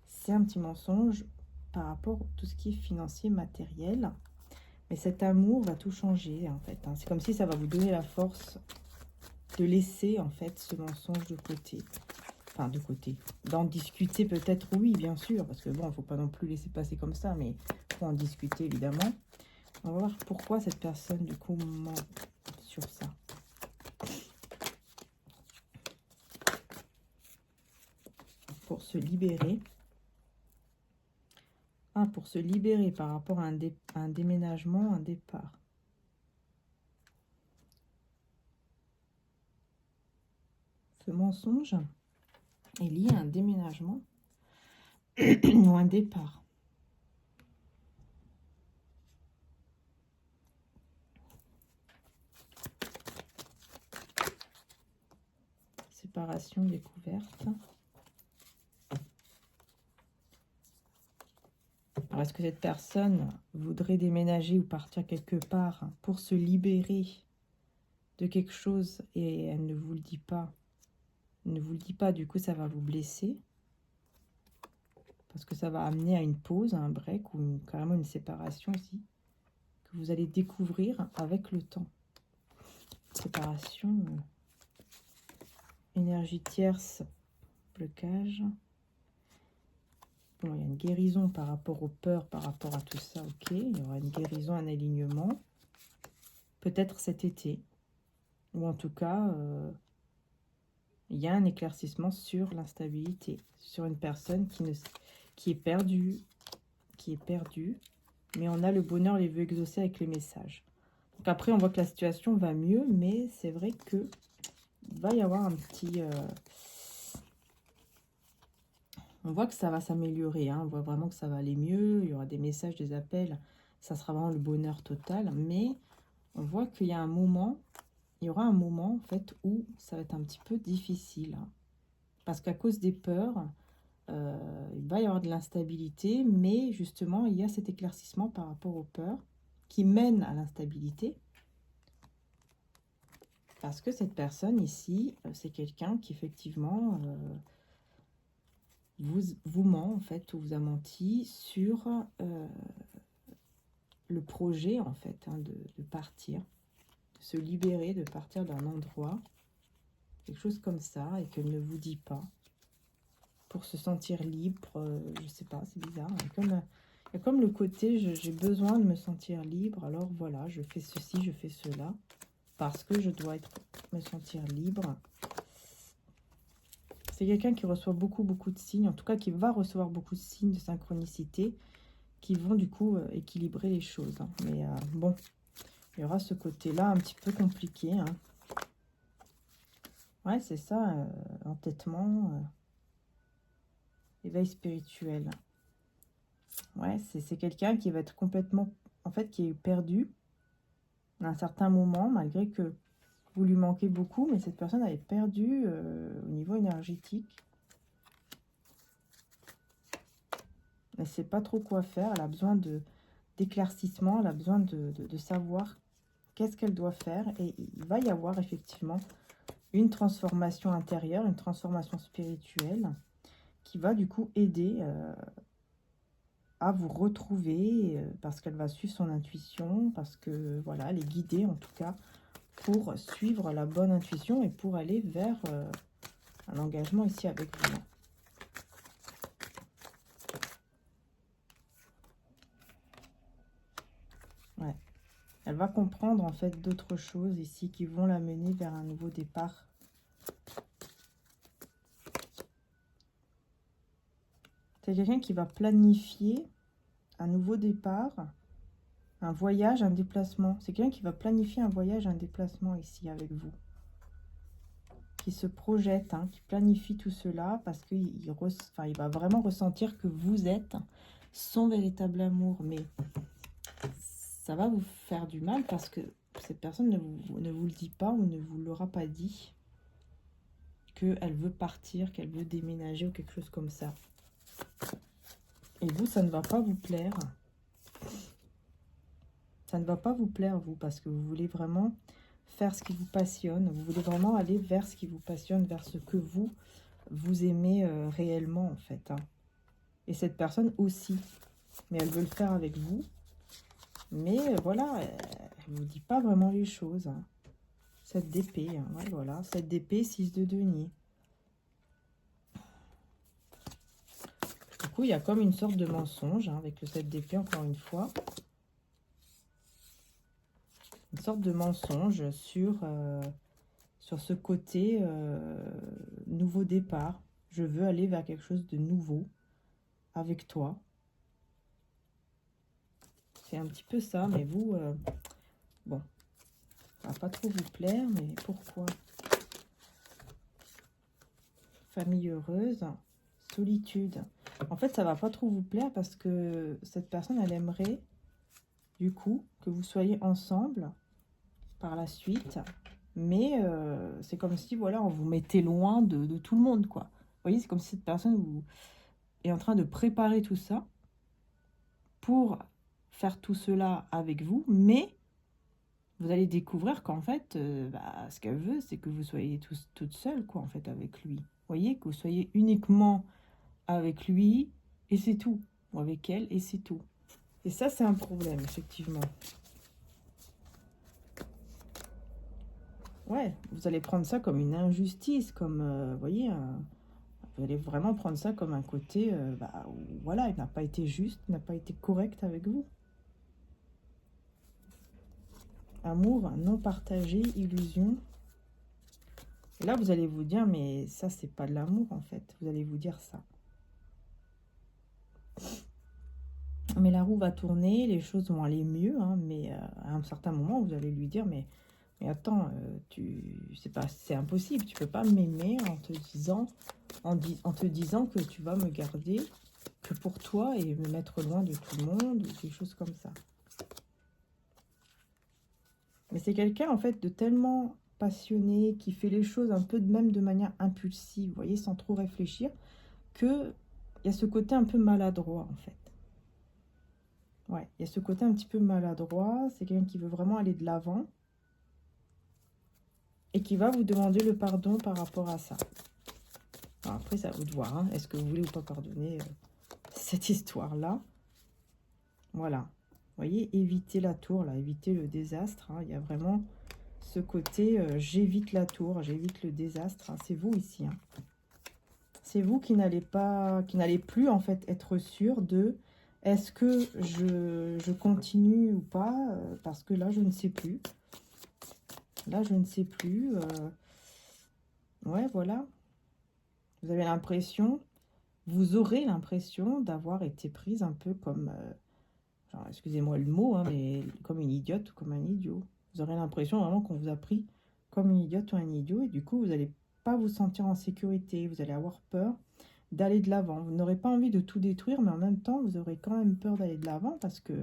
c'est un petit mensonge par rapport à tout ce qui est financier, matériel. Mais cet amour va tout changer en fait, hein. C'est comme si ça va vous donner la force de laisser en fait ce mensonge de côté. Enfin, de côté. D'en discuter peut-être, oui, bien sûr, parce que bon, il ne faut pas non plus laisser passer comme ça, mais il faut en discuter, évidemment. On va voir pourquoi cette personne, du coup, ment sur ça. pour se libérer. Ah, pour se libérer par rapport à un déménagement, un départ. Ce mensonge est lié à un déménagement ou un départ. Séparation, découverte. Alors, est-ce que cette personne voudrait déménager ou partir quelque part pour se libérer de quelque chose et elle ne vous le dit pas? Elle ne vous le dit pas, du coup, ça va vous blesser. Parce que ça va amener à une pause, à un break ou carrément une séparation aussi. Que vous allez découvrir avec le temps. Séparation, énergie tierce, blocage. Bon, il y a une guérison par rapport aux peurs, par rapport à tout ça, ok. Il y aura une guérison, un alignement. Peut-être cet été. Ou en tout cas, il y a un éclaircissement sur l'instabilité. Sur une personne qui est perdue. Mais on a le bonheur, les vœux exaucés avec les messages. Donc après, on voit que la situation va mieux, mais c'est vrai que il va y avoir un petit... on voit que ça va s'améliorer, hein. On voit vraiment que ça va aller mieux. Il y aura des messages, des appels. Ça sera vraiment le bonheur total. Mais on voit qu'il y a un moment, il y aura un moment en fait où ça va être un petit peu difficile. Hein. Parce qu'à cause des peurs, il va y avoir de l'instabilité. Mais justement, il y a cet éclaircissement par rapport aux peurs qui mène à l'instabilité. Parce que cette personne ici, c'est quelqu'un qui effectivement vous ment en fait, ou vous a menti sur le projet en fait, hein, de partir, de se libérer, de partir d'un endroit, quelque chose comme ça, et qu'elle ne vous dit pas, pour se sentir libre, je sais pas, c'est bizarre, il y a comme le côté, j'ai besoin de me sentir libre, alors voilà, je fais ceci, je fais cela, parce que je dois me sentir libre. C'est quelqu'un qui reçoit beaucoup de signes, en tout cas qui va recevoir beaucoup de signes de synchronicité qui vont du coup équilibrer les choses. Hein. Mais bon, il y aura ce côté-là un petit peu compliqué. Hein. Ouais, c'est ça, entêtement, éveil spirituel. Ouais, c'est quelqu'un qui va être complètement, en fait, qui est perdu à un certain moment, malgré que vous lui manquez beaucoup, mais cette personne elle est perdue au niveau énergétique. Elle ne sait pas trop quoi faire, elle a besoin d'éclaircissement, elle a besoin de savoir qu'est-ce qu'elle doit faire. Et il va y avoir effectivement une transformation intérieure, une transformation spirituelle qui va du coup aider à vous retrouver parce qu'elle va suivre son intuition, parce que voilà, elle est guidée en tout cas pour suivre la bonne intuition et pour aller vers un engagement ici avec vous. Ouais. Elle va comprendre en fait d'autres choses ici qui vont la mener vers un nouveau départ. C'est quelqu'un qui va planifier un nouveau départ, un voyage, un déplacement. C'est quelqu'un qui va planifier un voyage, un déplacement ici avec vous. Qui se projette, hein, qui planifie tout cela parce qu'il il va vraiment ressentir que vous êtes son véritable amour. Mais ça va vous faire du mal parce que cette personne ne vous le dit pas ou ne vous l'aura pas dit qu'elle veut partir, qu'elle veut déménager ou quelque chose comme ça. Et vous, ça ne va pas vous plaire. Ça ne va pas vous plaire, vous, parce que vous voulez vraiment faire ce qui vous passionne. Vous voulez vraiment aller vers ce qui vous passionne, vers ce que vous aimez réellement, en fait. Hein. Et cette personne aussi. Mais elle veut le faire avec vous. Mais voilà, elle ne vous dit pas vraiment les choses. Hein. 7 d'épée, hein. Ouais, voilà. 7 d'épée, 6 de denier. Du coup, il y a comme une sorte de mensonge hein, avec le 7 d'épée, encore une fois. Une sorte de mensonge sur ce côté nouveau départ. Je veux aller vers quelque chose de nouveau avec toi. C'est un petit peu ça, mais vous, bon, ça va pas trop vous plaire, mais pourquoi? Famille heureuse, solitude. En fait, ça va pas trop vous plaire parce que cette personne, elle aimerait, du coup, que vous soyez ensemble par la suite. Mais c'est comme si, voilà, on vous mettait loin de tout le monde, quoi. Vous voyez, c'est comme si cette personne est en train de préparer tout ça pour faire tout cela avec vous, mais vous allez découvrir qu'en fait, ce qu'elle veut, c'est que vous soyez toute seule, quoi, en fait, avec lui. Vous voyez, que vous soyez uniquement avec lui, et c'est tout. Ou avec elle, et c'est tout. Et ça, c'est un problème, effectivement. Ouais, vous allez prendre ça comme une injustice, comme, vous voyez, vous allez vraiment prendre ça comme un côté, où, voilà, il n'a pas été juste, il n'a pas été correct avec vous. Amour non partagé, illusion. Et là, vous allez vous dire, mais ça, c'est pas de l'amour, en fait. Vous allez vous dire ça. Mais la roue va tourner, les choses vont aller mieux, hein, mais à un certain moment, vous allez lui dire, mais attends, c'est impossible, tu peux pas m'aimer en te disant, en te disant que tu vas me garder que pour toi et me mettre loin de tout le monde, ou des choses comme ça. Mais c'est quelqu'un, en fait, de tellement passionné, qui fait les choses un peu même de manière impulsive, vous voyez, sans trop réfléchir, que il y a ce côté un peu maladroit, en fait. Ouais, il y a ce côté un petit peu maladroit, c'est quelqu'un qui veut vraiment aller de l'avant et qui va vous demander le pardon par rapport à ça. Alors après, c'est à vous de voir, hein. Est-ce que vous voulez ou pas pardonner cette histoire-là? Voilà. Vous voyez, éviter la tour, là, éviter le désastre, hein. Il y a vraiment ce côté, j'évite la tour, j'évite le désastre, hein. C'est vous ici, hein. C'est vous qui n'allez plus, en fait, être sûr de est-ce que je continue ou pas, parce que là, je ne sais plus. Là, je ne sais plus. Ouais, voilà. Vous avez l'impression, vous aurez l'impression d'avoir été prise un peu comme, genre, excusez-moi le mot, hein, mais comme une idiote ou comme un idiot. Vous aurez l'impression vraiment qu'on vous a pris comme une idiote ou un idiot, et du coup, vous n'allez pas vous sentir en sécurité. Vous allez avoir peur d'aller de l'avant. Vous n'aurez pas envie de tout détruire, mais en même temps, vous aurez quand même peur d'aller de l'avant parce que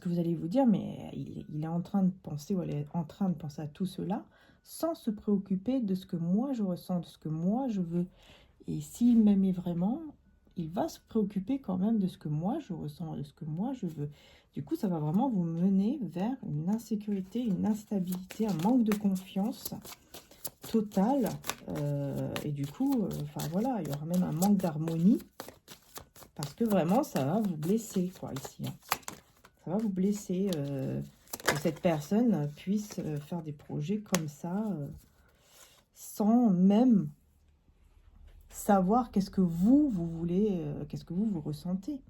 vous allez vous dire, mais il est en train de penser, ou elle est en train de penser à tout cela, sans se préoccuper de ce que moi je ressens, de ce que moi je veux. Et s'il m'aimait vraiment, il va se préoccuper quand même de ce que moi je ressens, de ce que moi je veux. Du coup, ça va vraiment vous mener vers une insécurité, une instabilité, un manque de confiance totale. Et du coup, enfin voilà, il y aura même un manque d'harmonie. Parce que vraiment, ça va vous blesser, quoi, ici, hein. Ça va vous blesser, que cette personne puisse faire des projets comme ça, sans même savoir qu'est-ce que vous voulez, qu'est-ce que vous ressentez.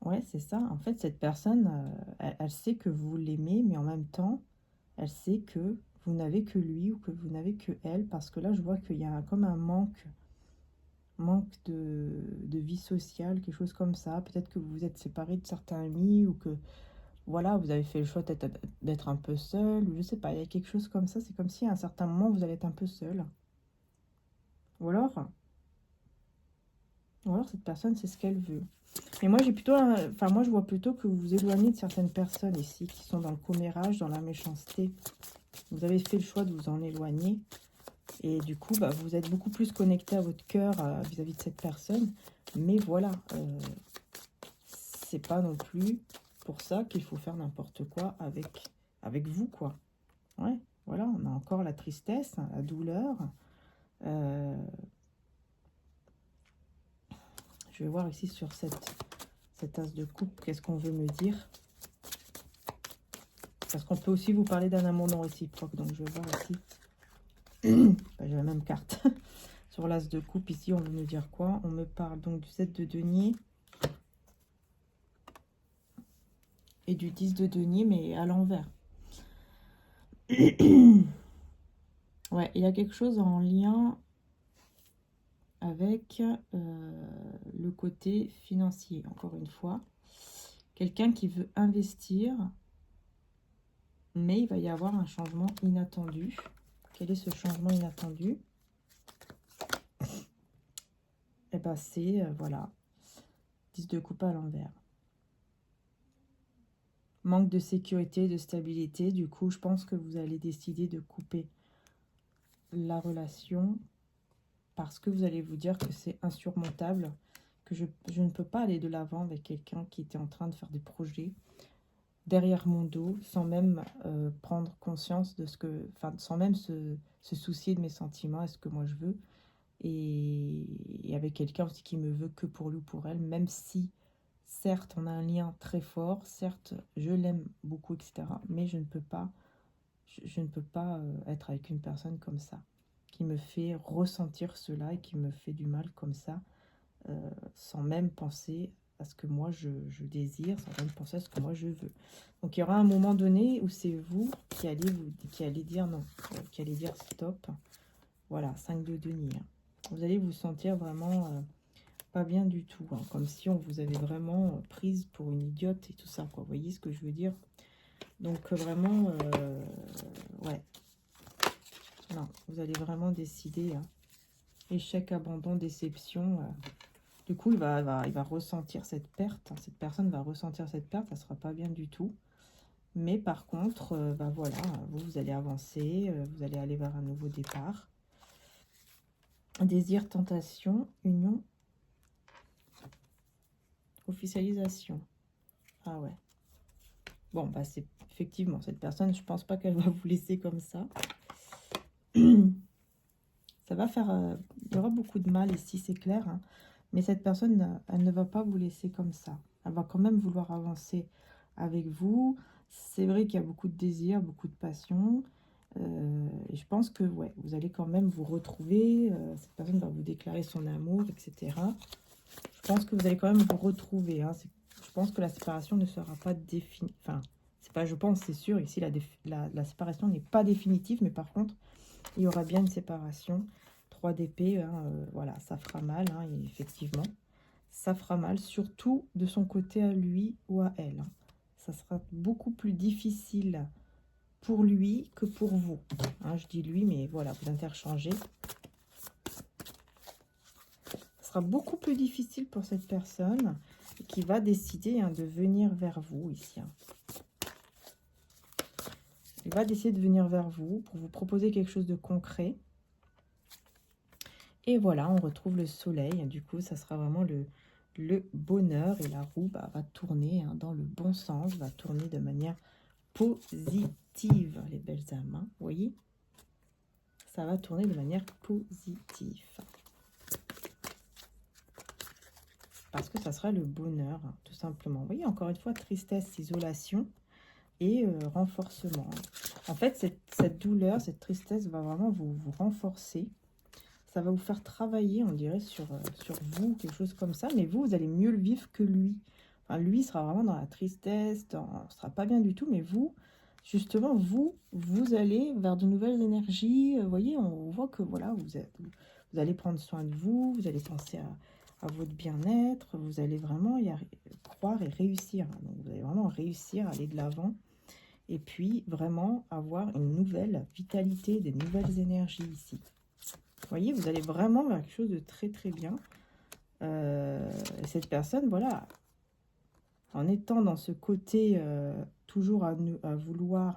Ouais, c'est ça. En fait, cette personne, elle sait que vous l'aimez, mais en même temps, elle sait que vous n'avez que lui ou que vous n'avez que elle, parce que là, je vois qu'il y a comme un manque de vie sociale, quelque chose comme ça. Peut-être que vous vous êtes séparés de certains amis, ou que, voilà, vous avez fait le choix d'être un peu seul, ou je sais pas, il y a quelque chose comme ça. C'est comme si à un certain moment, vous allez être un peu seul. Ou alors cette personne, c'est ce qu'elle veut. Mais moi, moi, je vois plutôt que vous vous éloignez de certaines personnes ici, qui sont dans le commérage, dans la méchanceté. Vous avez fait le choix de vous en éloigner. Et du coup, vous êtes beaucoup plus connecté à votre cœur vis-à-vis de cette personne. Mais voilà, c'est pas non plus pour ça qu'il faut faire n'importe quoi avec vous, quoi. Ouais, voilà, on a encore la tristesse, hein, la douleur. Je vais voir ici sur cette as de coupe, qu'est-ce qu'on veut me dire. Parce qu'on peut aussi vous parler d'un amour non réciproque. Donc, je vais voir ici. J'ai la même carte. Sur l'as de coupe, ici, on veut me dire quoi? On me parle donc du 7 de denier. et du 10 de denier, mais à l'envers. Ouais, il y a quelque chose en lien avec le côté financier, encore une fois. Quelqu'un qui veut investir, mais il va y avoir un changement inattendu. Quel est ce changement inattendu? Eh bien, c'est, voilà, 10 de coupe à l'envers. Manque de sécurité, de stabilité. Du coup, je pense que vous allez décider de couper la relation parce que vous allez vous dire que c'est insurmontable, que je ne peux pas aller de l'avant avec quelqu'un qui était en train de faire des projets derrière mon dos, sans même prendre conscience de ce que... Enfin, sans même se soucier de mes sentiments, est-ce que moi je veux, et avec quelqu'un aussi qui me veut que pour lui ou pour elle, même si, certes, on a un lien très fort, certes, je l'aime beaucoup, etc., mais je ne peux pas, je ne peux pas être avec une personne comme ça, qui me fait ressentir cela et qui me fait du mal comme ça, sans même penser à ce que moi je désire, sans même penser à ce que moi je veux. Donc il y aura un moment donné où c'est vous qui allez dire non, qui allez dire stop. Voilà, 5 de denier. Vous allez vous sentir vraiment pas bien du tout, hein, comme si on vous avait vraiment prise pour une idiote et tout ça, quoi. Vous voyez ce que je veux dire? Donc vraiment, ouais. Non, vous allez vraiment décider, hein. Échec, abandon, déception. Du coup, il va ressentir cette perte. Cette personne va ressentir cette perte. Ça ne sera pas bien du tout. Mais par contre, bah voilà, vous allez avancer. Vous allez aller vers un nouveau départ. Désir, tentation, union, officialisation. Ah ouais. Bon, bah c'est effectivement, cette personne, je pense pas qu'elle va vous laisser comme ça. Ça va faire... il y aura beaucoup de mal ici, c'est clair, hein. Mais cette personne, elle ne va pas vous laisser comme ça. Elle va quand même vouloir avancer avec vous. C'est vrai qu'il y a beaucoup de désir, beaucoup de passion. Et je pense que ouais, vous allez quand même vous retrouver. Cette personne va vous déclarer son amour, etc. Je pense que vous allez quand même vous retrouver, hein. Je pense que la séparation ne sera pas définie. Enfin, c'est pas je pense, c'est sûr. Ici, la séparation n'est pas définitive. Mais par contre, il y aura bien une séparation. 3 d'épée, hein, voilà, ça fera mal, hein, et effectivement. Ça fera mal, surtout de son côté à lui ou à elle, hein. Ça sera beaucoup plus difficile pour lui que pour vous, hein. Je dis lui, mais voilà, vous interchangez. Ce sera beaucoup plus difficile pour cette personne qui va décider, hein, de venir vers vous ici, hein. Il va décider de venir vers vous pour vous proposer quelque chose de concret. Et voilà, on retrouve le soleil. Du coup, ça sera vraiment le bonheur. Et la roue va tourner, hein, dans le bon sens, va tourner de manière positive, les belles âmes, hein, vous voyez? Ça va tourner de manière positive. Parce que ça sera le bonheur, hein, tout simplement. Vous voyez, encore une fois, tristesse, isolation et renforcement. En fait, cette douleur, cette tristesse va vraiment vous renforcer. Ça va vous faire travailler, on dirait, sur vous, quelque chose comme ça. Mais vous allez mieux le vivre que lui. Enfin, lui sera vraiment dans la tristesse, ne sera pas bien du tout. Mais vous, justement, vous allez vers de nouvelles énergies. Vous voyez, on voit que voilà, vous allez prendre soin de vous, vous allez penser à votre bien-être. Vous allez vraiment croire et réussir. Donc, vous allez vraiment réussir à aller de l'avant. Et puis, vraiment avoir une nouvelle vitalité, des nouvelles énergies ici. Vous voyez, vous allez vraiment vers quelque chose de très très bien. Cette personne, voilà, en étant dans ce côté toujours à vouloir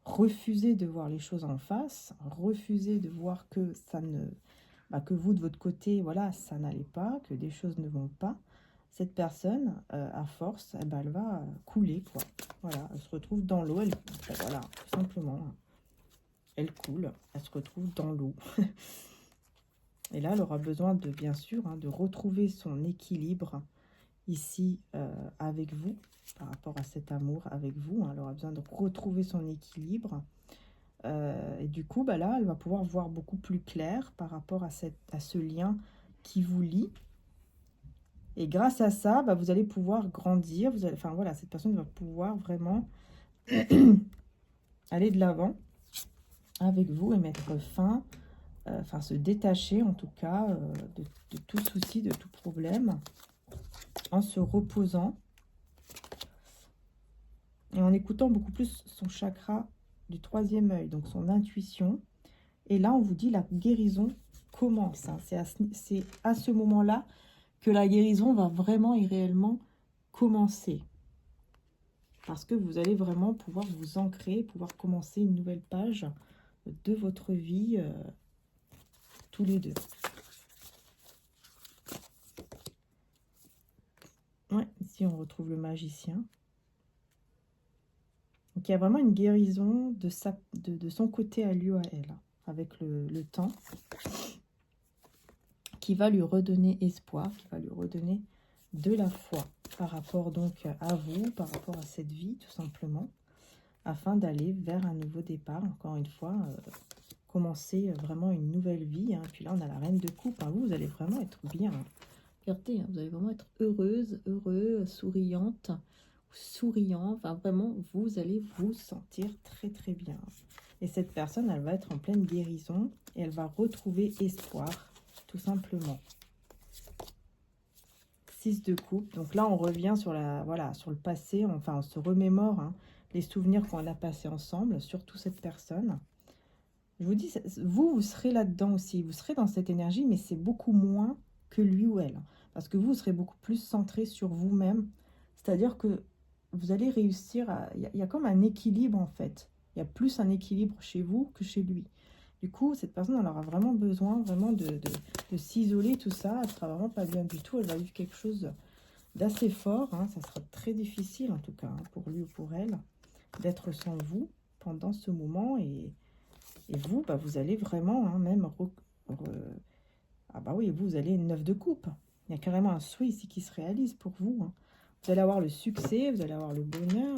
refuser de voir les choses en face, refuser de voir que ça ne, que vous de votre côté, voilà, ça n'allait pas, que des choses ne vont pas. Cette personne, à force, elle va couler, quoi. Voilà, elle se retrouve dans l'eau, voilà, tout simplement, elle coule, elle se retrouve dans l'eau. Et là, elle aura besoin de, bien sûr, hein, de retrouver son équilibre ici avec vous, par rapport à cet amour avec vous, hein. Elle aura besoin de retrouver son équilibre. Et du coup, là, elle va pouvoir voir beaucoup plus clair par rapport à ce lien qui vous lie. Et grâce à ça, bah, vous allez pouvoir grandir. Vous allez, enfin voilà, cette personne va pouvoir vraiment aller de l'avant avec vous et mettre fin, enfin se détacher en tout cas de tout souci, de tout problème, en se reposant et en écoutant beaucoup plus son chakra du troisième œil, donc son intuition. Et là, on vous dit la guérison commence. Hein. C'est à ce moment-là que la guérison va vraiment et réellement commencer. Parce que vous allez vraiment pouvoir vous ancrer, pouvoir commencer une nouvelle page de votre vie tous les deux. Ouais, ici on retrouve le magicien. Donc il y a vraiment une guérison de son côté à lui ou à elle, hein, avec le temps, qui va lui redonner espoir, qui va lui redonner de la foi par rapport donc à vous, par rapport à cette vie tout simplement, afin d'aller vers un nouveau départ, encore une fois, commencer vraiment une nouvelle vie. Hein. Puis là on a la reine de coupe, hein. Vous allez vraiment être bien. Hein. Regardez, hein, vous allez vraiment être heureuse, heureux, souriante, souriant, enfin vraiment vous allez vous sentir très très bien. Et cette personne, elle va être en pleine guérison et elle va retrouver espoir, tout simplement. 6 de coupe, donc là on revient sur sur le passé, enfin on se remémore hein, les souvenirs qu'on a passés ensemble, surtout cette personne. Je vous dis, vous serez là-dedans aussi, vous serez dans cette énergie, mais c'est beaucoup moins que lui ou elle. Parce que vous serez beaucoup plus centré sur vous-même, c'est-à-dire que vous allez réussir à... Il y a comme un équilibre en fait. Il y a plus un équilibre chez vous que chez lui. Du coup, cette personne, elle aura vraiment besoin de s'isoler, tout ça. Elle sera vraiment pas bien du tout. Elle va vivre quelque chose d'assez fort. Hein. Ça sera très difficile, en tout cas, hein, pour lui ou pour elle, d'être sans vous pendant ce moment. Et vous, bah, vous allez vraiment, hein, même... Ah bah oui, vous allez une 9 de coupe. Il y a carrément un souhait ici qui se réalise pour vous. Hein. Vous allez avoir le succès, vous allez avoir le bonheur.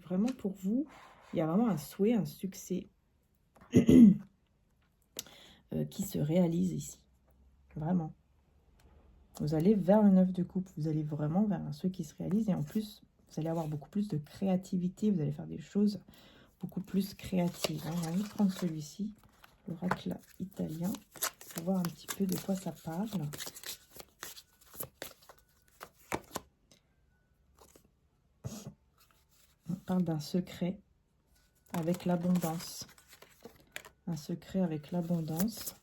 Vraiment pour vous, il y a vraiment un souhait, un succès qui se réalise ici. Vraiment. Vous allez vers le 9 de coupe. Vous allez vraiment vers un souhait qui se réalise. Et en plus, vous allez avoir beaucoup plus de créativité. Vous allez faire des choses beaucoup plus créatives. Hein. On va juste prendre celui-ci, l'oracle italien, pour voir un petit peu de quoi ça parle. On parle d'un secret avec l'abondance. Un secret avec l'abondance.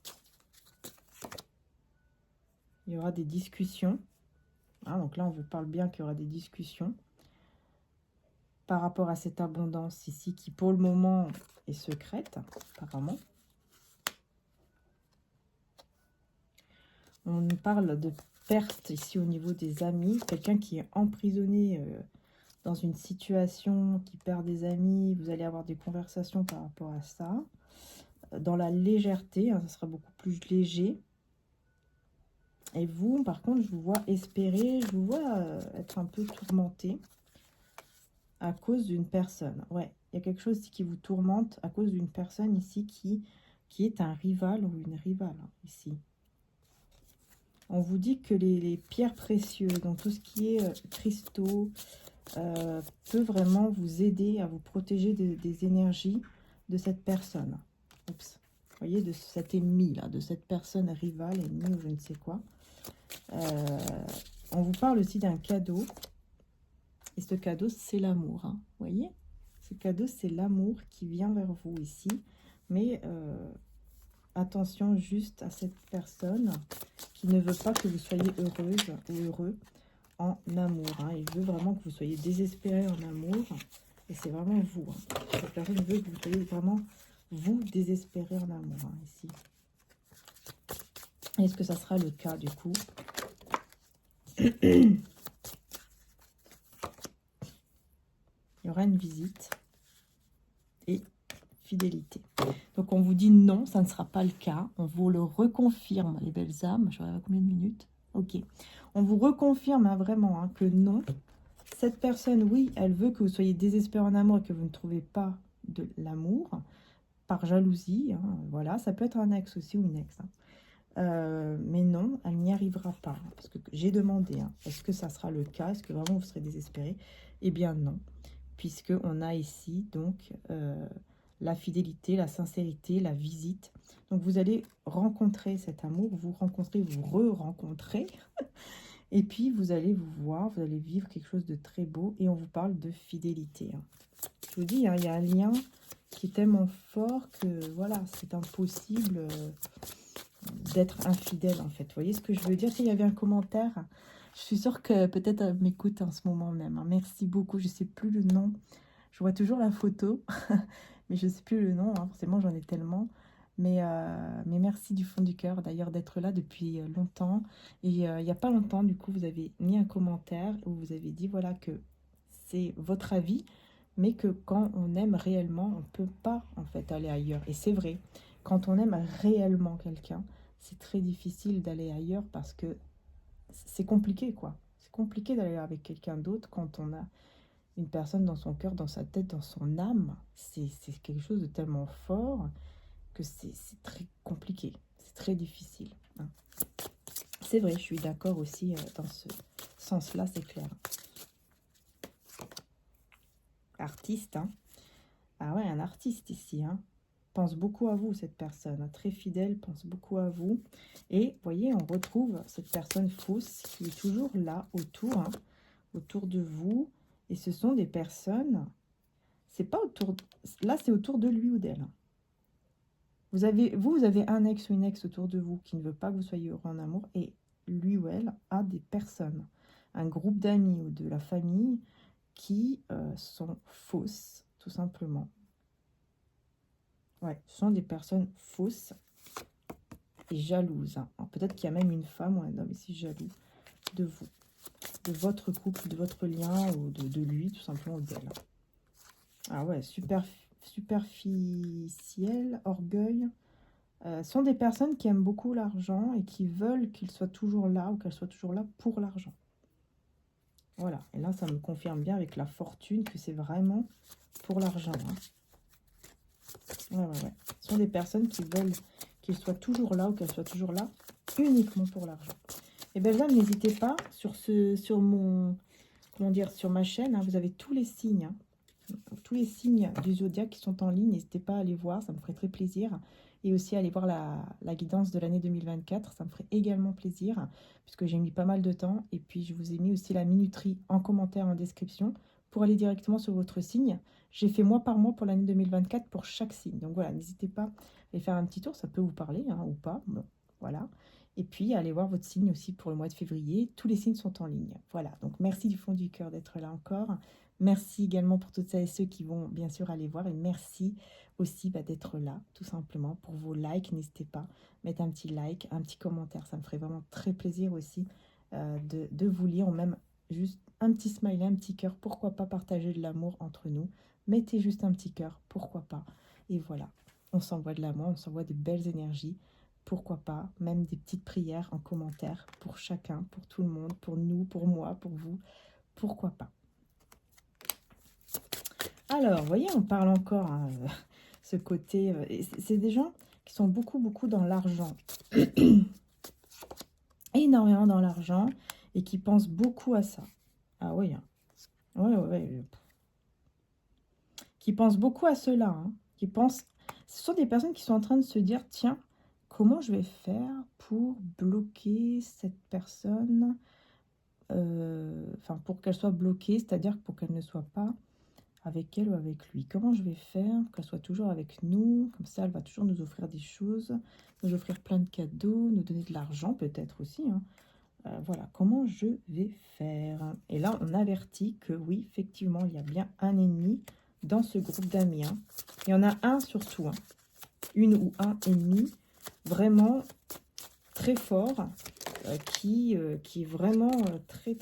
Il y aura des discussions. Ah, donc là, on vous parle bien qu'il y aura des discussions par rapport à cette abondance ici qui, pour le moment, est secrète, apparemment. On parle de perte ici au niveau des amis. Quelqu'un qui est emprisonné dans une situation, qui perd des amis. Vous allez avoir des conversations par rapport à ça. Dans la légèreté, hein, ça sera beaucoup plus léger. Et vous, par contre, je vous vois espérer, je vous vois être un peu tourmenté à cause d'une personne. Ouais, il y a quelque chose qui vous tourmente à cause d'une personne ici qui est un rival ou une rivale, hein, ici. On vous dit que les pierres précieuses, donc tout ce qui est cristaux, peut vraiment vous aider à vous protéger des énergies de cette personne. Oups. Vous voyez, de cet ennemi, là, de cette personne rivale, ennemie ou je ne sais quoi. On vous parle aussi d'un cadeau. Et ce cadeau, c'est l'amour. Hein, vous voyez, ce cadeau, c'est l'amour qui vient vers vous ici. Mais attention juste à cette personne qui ne veut pas que vous soyez heureuse ou heureux en amour. Hein. Il veut vraiment que vous soyez désespéré en amour. Et c'est vraiment vous. Hein. Cette personne veut que vous soyez vraiment, vous, désespéré en amour. Hein, ici. Est-ce que ça sera le cas, du coup? Il y aura une visite et fidélité. Donc, on vous dit non, ça ne sera pas le cas. On vous le reconfirme, les belles âmes. Je regarde combien de minutes? Ok. On vous reconfirme hein, vraiment hein, que non. Cette personne, oui, elle veut que vous soyez désespéré en amour et que vous ne trouvez pas de l'amour par jalousie. Hein, voilà, ça peut être un ex aussi ou une ex. Hein. Mais non, elle n'y arrivera pas. Parce que j'ai demandé, hein, est-ce que ça sera le cas? Est-ce que vraiment vous serez désespéré? Eh bien non, puisque on a ici donc la fidélité, la sincérité, la visite. Donc vous allez rencontrer cet amour, vous rencontrez, vous re-rencontrez, et puis vous allez vous voir, vous allez vivre quelque chose de très beau, et on vous parle de fidélité. Hein. Je vous dis, hein, il y a un lien qui est tellement fort que voilà, c'est impossible d'être infidèle en fait. Vous voyez ce que je veux dire? S'il y avait un commentaire, je suis sûre que peut-être elle m'écoute en ce moment même. Hein. Merci beaucoup, je ne sais plus le nom. Je vois toujours la photo, mais je ne sais plus le nom. Hein. Forcément, j'en ai tellement. Mais merci du fond du cœur d'ailleurs d'être là depuis longtemps. Et il n'y a pas longtemps, du coup, vous avez mis un commentaire où vous avez dit voilà que c'est votre avis, mais que quand on aime réellement, on ne peut pas en fait aller ailleurs. Et c'est vrai, quand on aime réellement quelqu'un, c'est très difficile d'aller ailleurs parce que c'est compliqué quoi. C'est compliqué d'aller avec quelqu'un d'autre quand on a une personne dans son cœur, dans sa tête, dans son âme. C'est quelque chose de tellement fort que c'est très compliqué, c'est très difficile. Hein. C'est vrai, je suis d'accord aussi dans ce sens-là, c'est clair. Artiste, hein. Ah ouais, un artiste ici, hein. Pense beaucoup à vous, cette personne, hein, très fidèle, pense beaucoup à vous. Et vous voyez, on retrouve cette personne fausse qui est toujours là, autour, hein, autour de vous. Et ce sont des personnes, c'est pas autour, là c'est autour de lui ou d'elle. Vous avez un ex ou une ex autour de vous qui ne veut pas que vous soyez heureux en amour. Et lui ou elle a des personnes, un groupe d'amis ou de la famille qui sont fausses, tout simplement. Ouais, ce sont des personnes fausses et jalouses. Hein. Peut-être qu'il y a même une femme ou un homme ici jaloux de vous, de votre couple, de votre lien ou de lui, tout simplement, ou d'elle. Ah ouais, superficiel, orgueil. Sont des personnes qui aiment beaucoup l'argent et qui veulent qu'il soit toujours là ou qu'elle soit toujours là pour l'argent. Voilà, et là, ça me confirme bien avec la fortune que c'est vraiment pour l'argent. Hein. Ouais. Ce sont des personnes qui veulent qu'il soit toujours là ou qu'elle soit toujours là uniquement pour l'argent. Et bien là, n'hésitez pas sur mon, comment dire, sur ma chaîne, hein, vous avez tous les signes, hein, tous les signes du zodiaque qui sont en ligne. N'hésitez pas à aller voir, ça me ferait très plaisir. Et aussi aller voir la guidance de l'année 2024, ça me ferait également plaisir, puisque j'ai mis pas mal de temps. Et puis je vous ai mis aussi la minuterie en commentaire, en description, pour aller directement sur votre signe. J'ai fait mois par mois pour l'année 2024 pour chaque signe. Donc voilà, n'hésitez pas à aller faire un petit tour, ça peut vous parler, hein, ou pas. Bon, voilà. Et puis, allez voir votre signe aussi pour le mois de février. Tous les signes sont en ligne. Voilà, donc merci du fond du cœur d'être là encore. Merci également pour toutes celles et ceux qui vont bien sûr aller voir. Et merci aussi d'être là, tout simplement, pour vos likes. N'hésitez pas à mettre un petit like, un petit commentaire. Ça me ferait vraiment très plaisir aussi de vous lire, ou même juste un petit smiley, un petit cœur. Pourquoi pas partager de l'amour entre nous? Mettez juste un petit cœur, pourquoi pas? Et voilà, on s'envoie de l'amour, on s'envoie de belles énergies. Pourquoi pas, même des petites prières en commentaire pour chacun, pour tout le monde, pour nous, pour moi, pour vous. Pourquoi pas? Alors, vous voyez, on parle encore, hein, ce côté... c'est des gens qui sont beaucoup dans l'argent. Énormément dans l'argent et qui pensent beaucoup à ça. Ah oui, hein. Ouais. Qui pensent beaucoup à cela. Hein. Qui pensent... Ce sont des personnes qui sont en train de se dire, tiens, comment je vais faire pour bloquer cette personne, enfin pour qu'elle soit bloquée, c'est-à-dire pour qu'elle ne soit pas avec elle ou avec lui. Comment je vais faire pour qu'elle soit toujours avec nous? Comme ça, elle va toujours nous offrir des choses, nous offrir plein de cadeaux, nous donner de l'argent peut-être aussi. Hein. Voilà, comment je vais faire? Et là, on avertit que oui, effectivement, il y a bien un ennemi dans ce groupe d'amis. Hein. Il y en a un surtout, hein. Une ou un ennemi vraiment très fort, qui est vraiment très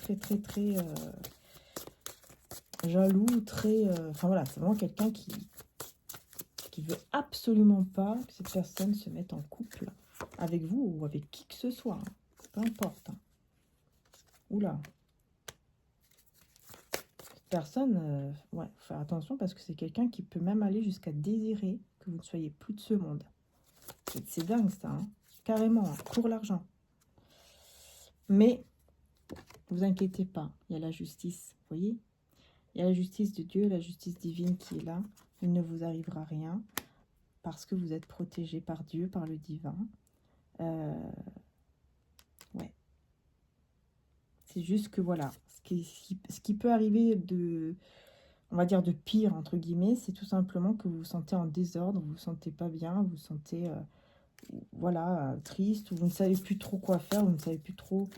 jaloux, très... Enfin voilà, c'est vraiment quelqu'un qui veut absolument pas que cette personne se mette en couple avec vous ou avec qui que ce soit. Hein. Peu importe. Hein. Oula. Cette personne, ouais, faut faire attention parce que c'est quelqu'un qui peut même aller jusqu'à désirer que vous ne soyez plus de ce monde. C'est dingue ça. Hein. carrément, hein, pour l'argent. Mais, vous inquiétez pas, il y a la justice, vous voyez? Il y a la justice de Dieu, la justice divine qui est là. Il ne vous arrivera rien parce que vous êtes protégé par Dieu, par le divin. Ouais. C'est juste que voilà, ce qui peut arriver de, on va dire de pire, entre guillemets, c'est tout simplement que vous vous sentez en désordre, vous vous sentez pas bien, vous vous sentez, voilà, triste, ou vous ne savez plus trop quoi faire, vous ne savez plus trop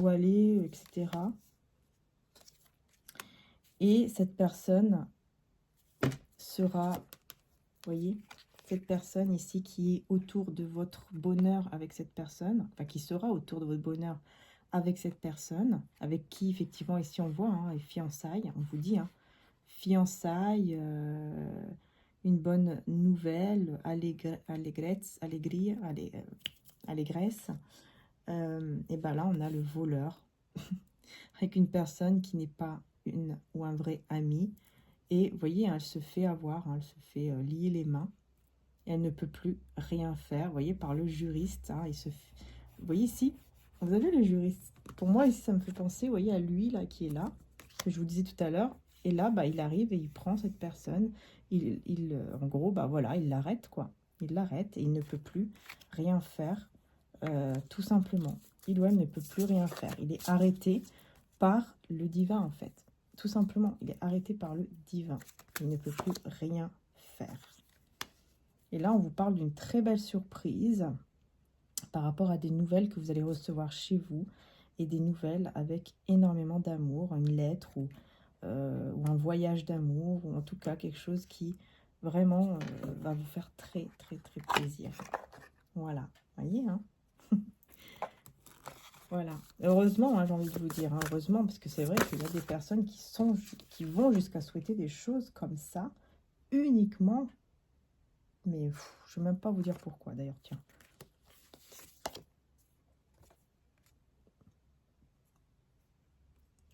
où aller, etc. Et cette personne sera, vous voyez, cette personne ici qui est autour de votre bonheur avec cette personne, enfin qui sera autour de votre bonheur avec cette personne, avec qui effectivement ici on voit, hein, les fiançailles, on vous dit, hein, fiançailles, une bonne nouvelle, allégresse, allégresse. Et ben là on a le voleur, avec une personne qui n'est pas une ou un vrai ami. Et vous voyez, hein, elle se fait avoir, hein, elle se fait lier les mains. Et elle ne peut plus rien faire, vous voyez, par le juriste. Hein, vous voyez ici, vous avez le juriste. Pour moi, ici, ça me fait penser, vous voyez, à lui, là, qui est là, que je vous disais tout à l'heure. Et là, bah, il arrive et il prend cette personne. En gros, bah voilà, il l'arrête, quoi. Il l'arrête et il ne peut plus rien faire, tout simplement. Il ou elle ne peut plus rien faire. Il est arrêté par le divin, en fait. Tout simplement, il est arrêté par le divin. Il ne peut plus rien faire. Et là, on vous parle d'une très belle surprise par rapport à des nouvelles que vous allez recevoir chez vous et des nouvelles avec énormément d'amour, une lettre ou un voyage d'amour ou en tout cas quelque chose qui vraiment va vous faire très plaisir. Voilà, voyez, hein. Voilà, heureusement, hein, j'ai envie de vous dire, hein, heureusement, parce que c'est vrai qu'il y a des personnes qui vont jusqu'à souhaiter des choses comme ça, uniquement, mais je ne vais même pas vous dire pourquoi, d'ailleurs, tiens.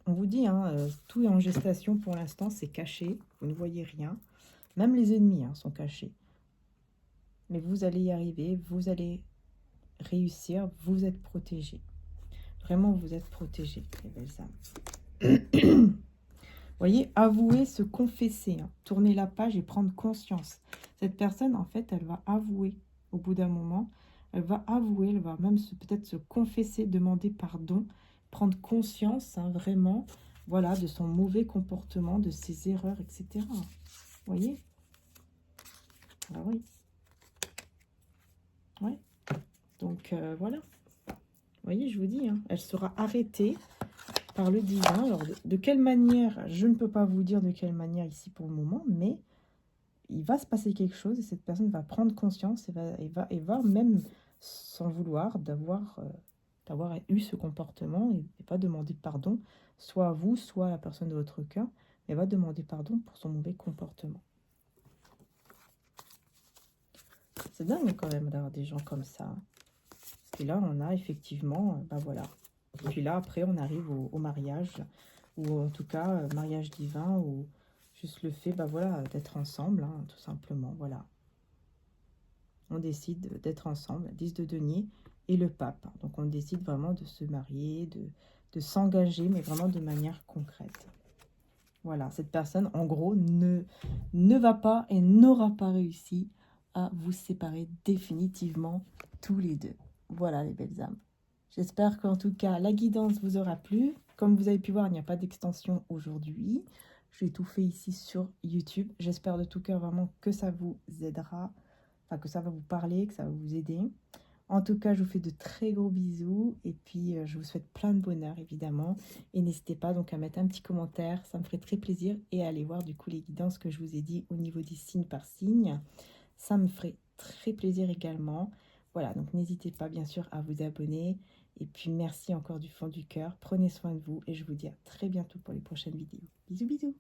On vous dit, hein, tout est en gestation pour l'instant, c'est caché, vous ne voyez rien, même les ennemis hein, sont cachés. Mais vous allez y arriver, vous allez réussir, vous êtes protégés. Vraiment, vous êtes protégés, les belles âmes. Voyez, avouer, se confesser, hein, tourner la page et prendre conscience. Cette personne, en fait, elle va avouer au bout d'un moment. Elle va avouer, elle va même peut-être se confesser, demander pardon, prendre conscience, hein, vraiment, voilà, de son mauvais comportement, de ses erreurs, etc. Vous voyez? Ah oui. Ouais. Donc, voilà. Vous voyez, je vous dis, hein, elle sera arrêtée par le divin. Alors, de quelle manière, je ne peux pas vous dire de quelle manière ici pour le moment, mais il va se passer quelque chose et cette personne va prendre conscience et va même s'en vouloir d'avoir eu ce comportement et va demander pardon, soit à vous, soit à la personne de votre cœur, mais va demander pardon pour son mauvais comportement. C'est dingue quand même d'avoir des gens comme ça. Et là, on a effectivement, ben voilà. Et puis là, après, on arrive au mariage, ou en tout cas, mariage divin, ou juste le fait, ben voilà, d'être ensemble, hein, tout simplement, voilà. On décide d'être ensemble, 10 de denier et le pape. Donc, on décide vraiment de se marier, de s'engager, mais vraiment de manière concrète. Voilà, cette personne, en gros, ne va pas et n'aura pas réussi à vous séparer définitivement tous les deux. Voilà, les belles âmes. J'espère qu'en tout cas, la guidance vous aura plu. Comme vous avez pu voir, il n'y a pas d'extension aujourd'hui. J'ai tout fait ici sur YouTube. J'espère de tout cœur vraiment que ça vous aidera, enfin que ça va vous parler, que ça va vous aider. En tout cas, je vous fais de très gros bisous et puis je vous souhaite plein de bonheur évidemment. Et n'hésitez pas donc à mettre un petit commentaire, ça me ferait très plaisir. Et à aller voir du coup les guidances que je vous ai dit au niveau des signes par signe. Ça me ferait très plaisir également. Voilà, donc n'hésitez pas bien sûr à vous abonner. Et puis merci encore du fond du cœur. Prenez soin de vous et je vous dis à très bientôt pour les prochaines vidéos. Bisous bisous.